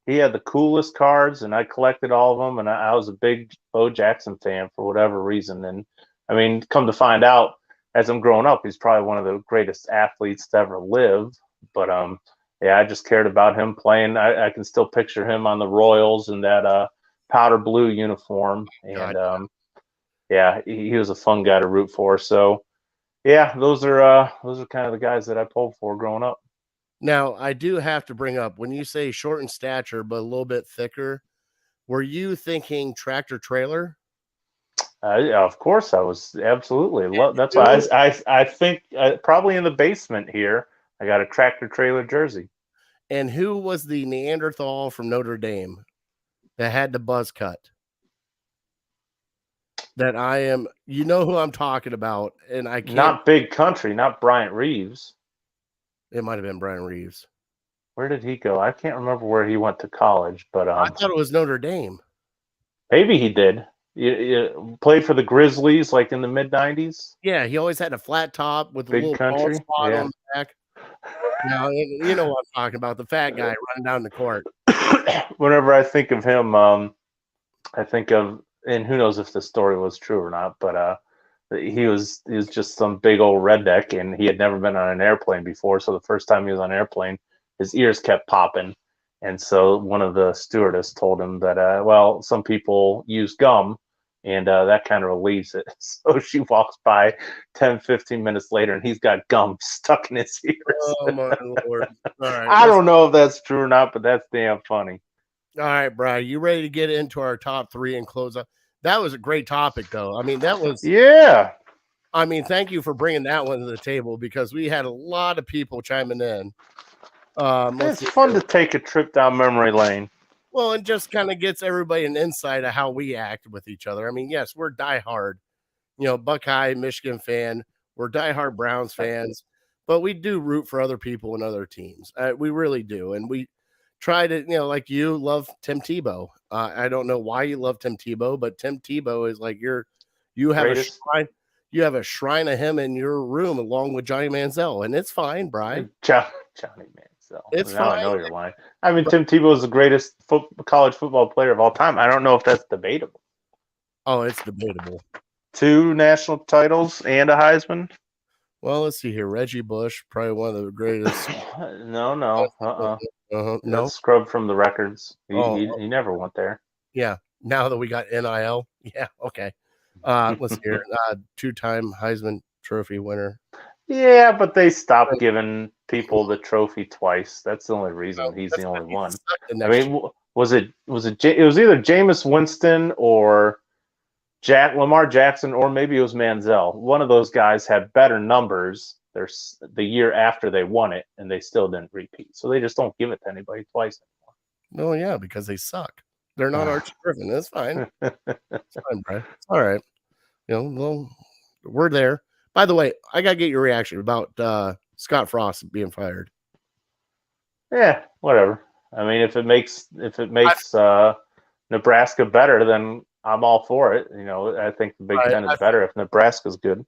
he had the coolest cards, and I collected all of them. And I was a big Bo Jackson fan for whatever reason. And I mean, come to find out, as I'm growing up, he's probably one of the greatest athletes to ever live. But I just cared about him playing. I can still picture him on the Royals in that powder blue uniform, and he was a fun guy to root for. So, yeah, those are kind of the guys that I pulled for growing up. Now, I do have to bring up, when you say short in stature but a little bit thicker, were you thinking tractor trailer? Of course, I was absolutely. That's why I think probably in the basement here, I got a tractor trailer jersey. And who was the Neanderthal from Notre Dame that had the buzz cut? That I am, you know who I'm talking about, and I can't. Not Big Country, not Bryant Reeves. It might have been Brian Reeves. Where did he go? I can't remember where he went to college, but I thought it was Notre Dame. Maybe he did. You played for the Grizzlies like in the mid-90s? Yeah, he always had a flat top with Big a little Country? bald spot Yeah. on the back. Now, you know what I'm talking about, the fat guy running down the court. Whenever I think of him, I think of, and who knows if the story was true or not, but he was just some big old redneck, and he had never been on an airplane before. So the first time he was on an airplane, his ears kept popping. And so one of the stewardess told him that, well, some people use gum, and that kind of relieves it. So she walks by 10, 15 minutes later, and he's got gum stuck in his ears. Oh, my Lord. All right. I don't know if that's true or not, but that's damn funny. All right, Brian, you ready to get into our top three and close up? That was a great topic, though. I mean, that was. Yeah. I mean, thank you for bringing that one to the table, because we had a lot of people chiming in. It's fun to take a trip down memory lane. Well, it just kind of gets everybody an insight of how we act with each other. I mean, yes, we're diehard, Buckeye, Michigan fan. We're diehard Browns fans, but we do root for other people and other teams. We really do. And we try to, like you love Tim Tebow. I don't know why you love Tim Tebow, but Tim Tebow is like you have Greatest. a shrine. You have a shrine of him in your room along with Johnny Manziel, and it's fine, Brian. Johnny Manziel. It's now fine. I know you're lying. I mean, Tim Tebow is the greatest college football player of all time. I don't know if that's debatable. Oh, it's debatable. 2 national titles and a Heisman. Well, let's see here. Reggie Bush, probably one of the greatest. No. No, That's scrubbed from the records. He never went there. Yeah. Now that we got NIL. Yeah. Okay. Let's see here. 2-time Heisman Trophy winner. Yeah, but they stopped giving people the trophy twice. That's the only reason he's the only one. I mean, was it either Jameis Winston or Lamar Jackson, or maybe it was Manziel. One of those guys had better numbers the year after they won it, and they still didn't repeat. So they just don't give it to anybody twice anymore. No, yeah, because they suck. They're not Archie Griffin. That's fine. It's fine, Brian. It's all right. Well, we're there. By the way, I gotta get your reaction about Scott Frost being fired. Yeah, whatever. I mean, if it makes Nebraska better, then I'm all for it. I think the Big Ten is better if Nebraska's good.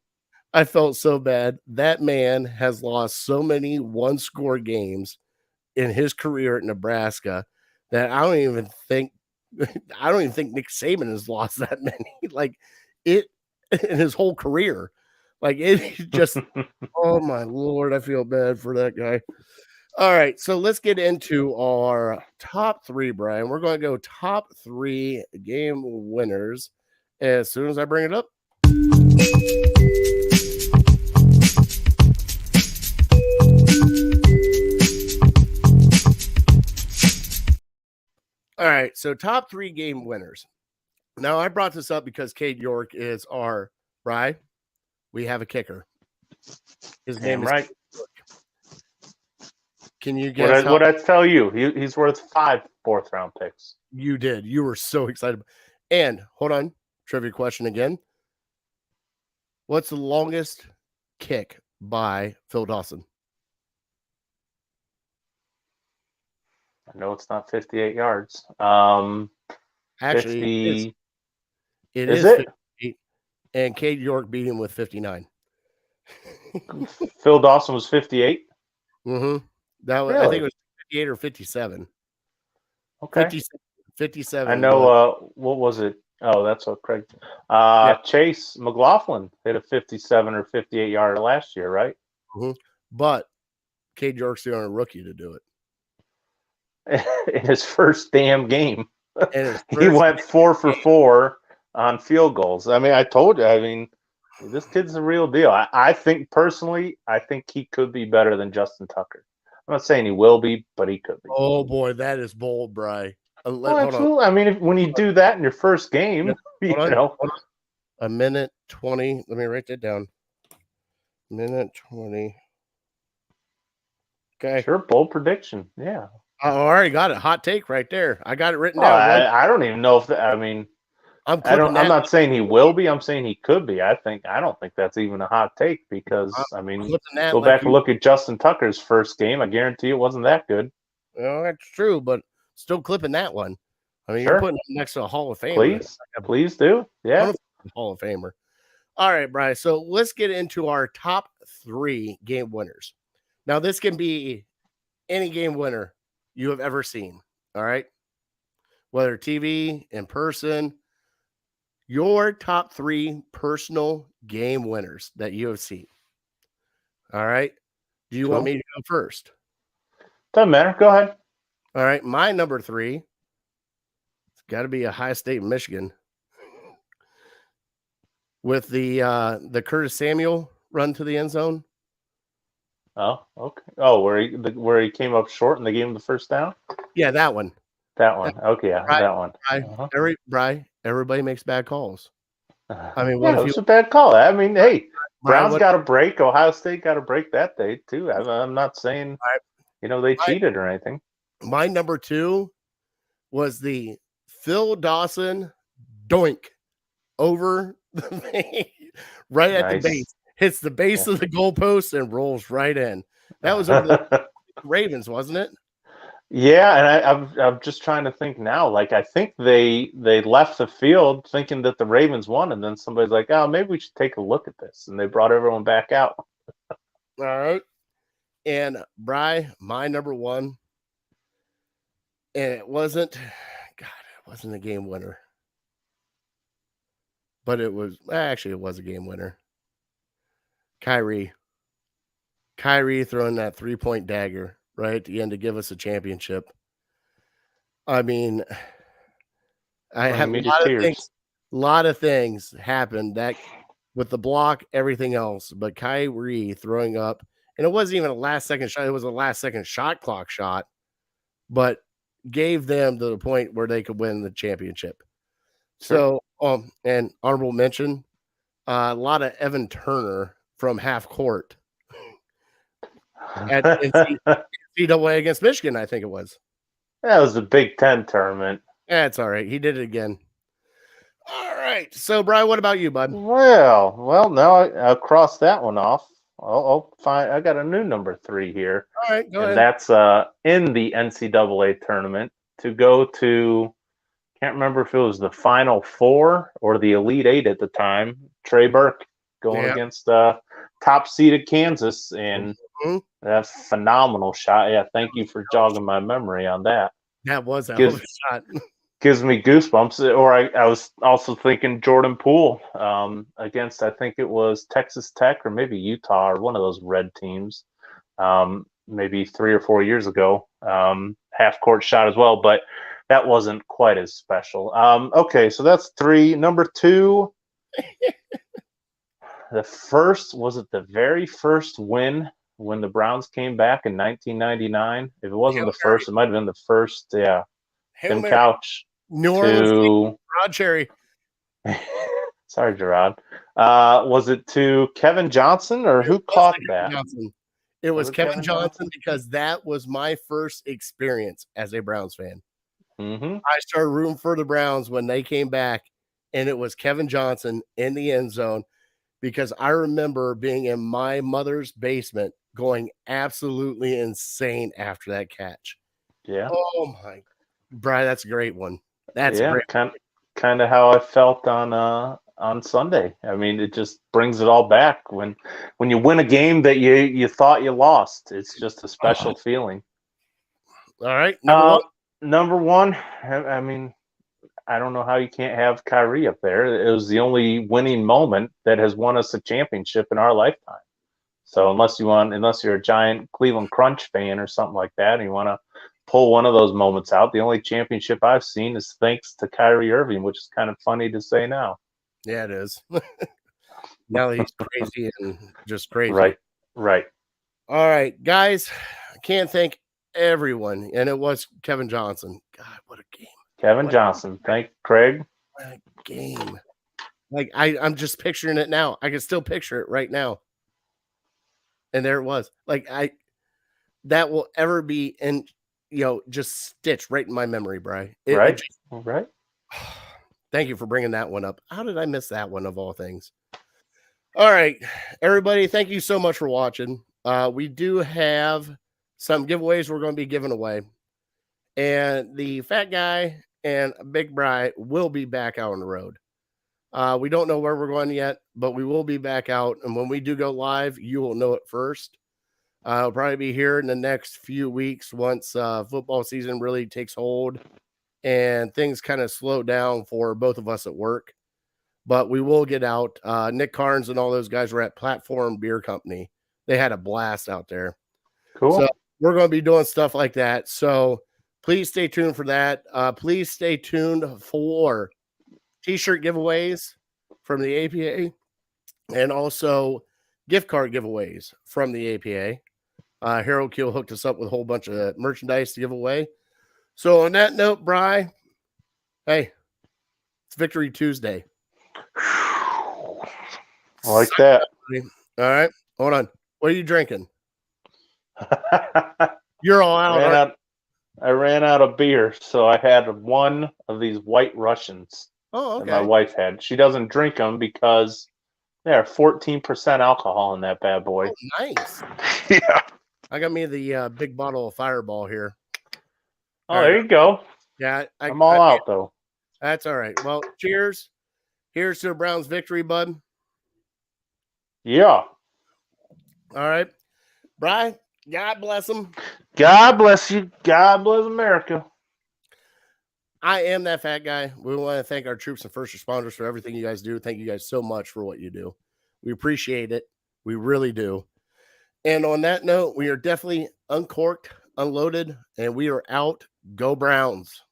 I felt so bad. That man has lost so many one-score games in his career at Nebraska that I don't even think Nick Saban has lost that many. Like it in his whole career. Like it just, oh my Lord, I feel bad for that guy. All right, so let's get into our top 3, Brian. We're going to go top 3 game winners as soon as I bring it up. All right, so top 3 game winners. Now, I brought this up because Cade York is our Brian. We have a kicker. His name is right. Can you guess? What I tell you? He's worth 5 fourth-round picks. You did. You were so excited. And hold on, trivia question again. What's the longest kick by Phil Dawson? I know it's not 58 yards. Actually, 50... it is 58, and Cade York beat him with 59. Phil Dawson was 58? Mm-hmm. That was, really? I think it was 58 or 57. Okay. 57. I know, what was it? Oh, that's what Craig. Chase McLaughlin hit a 57 or 58 yarder last year, right? Mm-hmm. But Cade York's the only rookie to do it. In his first damn game. He went 4 for 4 on field goals. I mean, I told you, this kid's the real deal. I think personally, he could be better than Justin Tucker. I'm not saying he will be, but he could be. Oh boy, that is bold, Bry. Well, absolutely. I mean, when you do that in your first game, hold on. A minute 20. Let me write that down. Minute 20. Okay. Sure, bold prediction. Yeah. I already got it. Hot take right there. I got it written down. I don't even know if I'm not saying he will be. I'm saying he could be. I don't think that's even a hot take because go back and look at Justin Tucker's first game. I guarantee it wasn't that good. Well, that's true, but still clipping that one. I mean, sure. You're putting him next to a Hall of Famer. Please do. Yeah. Hall of Famer. All right, Brian. So let's get into our top 3 game winners. Now, this can be any game winner you have ever seen. All right. Whether TV, in person, your top 3 personal game winners that you have seen. All right. Do you want me to go first? Doesn't matter. Go ahead. All right. My number 3. It's got to be Ohio State, Michigan. With the Curtis Samuel run to the end zone. Oh, okay. Oh, where he came up short and they gave him the first down? Yeah, that one. Okay, yeah, that one. Everybody makes bad calls. I mean, it was a bad call. I mean, hey, Browns got a break. Ohio State got a break that day too. I'm not saying they cheated or anything. My number 2 was the Phil Dawson doink over the right at the base. Hits the base of the goalpost and rolls right in. That was over the Ravens, wasn't it? Yeah, and I'm just trying to think now. Like, I think they left the field thinking that the Ravens won, and then somebody's like, "Oh, maybe we should take a look at this," and they brought everyone back out. All right, and Bry, my number 1, and it wasn't a game winner, but it was a game winner. Kyrie throwing that 3-point dagger right at the end to give us a championship. I mean, I have a lot of things happened that with the block, everything else, but Kyrie throwing up, and it wasn't even a last-second shot. It was a last-second shot clock shot, but gave them to the point where they could win the championship. Sure. So, and honorable mention, a lot of Evan Turner from half court at NCAA against Michigan, I think it was. That was the Big Ten tournament. That's all right. He did it again. All right. So, Brian, what about you, bud? Well, now I'll cross that one off. I'll find. I got a new number 3 here. All right, go ahead. And that's in the NCAA tournament to go to. Can't remember if it was the Final 4 or the Elite 8 at the time. Trey Burke going against top seeded Kansas, and that phenomenal shot. Yeah, thank you for jogging my memory on that. That was a hell of a shot. Gives me goosebumps. Or I was also thinking Jordan Poole against, I think it was Texas Tech or maybe Utah or one of those red teams, maybe 3 or 4 years ago. Half court shot as well, but that wasn't quite as special. Okay, so that's 3. Number 2. The very first win when the Browns came back in 1999? If it wasn't the first, it might have been the first. Yeah. Tim Couch. New Orleans. Rod Cherry. Sorry, Gerard. Was it to Kevin Johnson or who caught that? Johnson. It was Kevin Johnson because that was my first experience as a Browns fan. Mm-hmm. I started rooting for the Browns when they came back, and it was Kevin Johnson in the end zone. Because I remember being in my mother's basement going absolutely insane after that catch. Yeah. Oh, my. Brian, that's a great one. That's great. Kind of how I felt on Sunday. I mean, it just brings it all back. When you win a game that you thought you lost, it's just a special feeling. All right. Number one, I mean, I don't know how you can't have Kyrie up there. It was the only winning moment that has won us a championship in our lifetime. So unless you're a giant Cleveland Crunch fan or something like that, and you want to pull one of those moments out, the only championship I've seen is thanks to Kyrie Irving, which is kind of funny to say now. Yeah, it is. Now he's crazy and just crazy. Right. All right, guys, can't thank everyone, and it was Kevin Johnson. God, what a game! Kevin Johnson. Thank Craig. What a game! Like I'm just picturing it now. I can still picture it right now. And there it was. Like that will ever be in, just stitched right in my memory, Bri. Right. Thank you for bringing that one up. How did I miss that one of all things? All right, everybody. Thank you so much for watching. We do have some giveaways we're going to be giving away, and the fat guy and Big Bri will be back out on the road. We don't know where we're going yet, but we will be back out. And when we do go live, you will know it first. I'll probably be here in the next few weeks once football season really takes hold and things kind of slow down for both of us at work. But we will get out. Nick Carnes and all those guys were at Platform Beer Company. They had a blast out there. Cool. So we're going to be doing stuff like that. So please stay tuned for that. Please stay tuned for T-shirt giveaways from the APA and also gift card giveaways from the APA. Harold Keel hooked us up with a whole bunch of merchandise to give away. So on that note, Bri, hey, it's Victory Tuesday. I like that. All right, hold on. What are you drinking? You're all out. I ran out of beer, so I had one of these White Russians. Oh, okay. That my wife had. She doesn't drink them because they're 14% alcohol in that bad boy. Oh, nice. Yeah. I got me the big bottle of Fireball here. Oh, there you go. Yeah, I'm all out though. That's all right. Well, cheers. Here's to the Browns' victory, bud. Yeah. All right. Bri, God bless them. God bless you. God bless America. I am that fat guy. We want to thank our troops and first responders for everything you guys do. Thank you guys so much for what you do. We appreciate it. We really do. And on that note, we are definitely uncorked, unloaded, and we are out. Go Browns.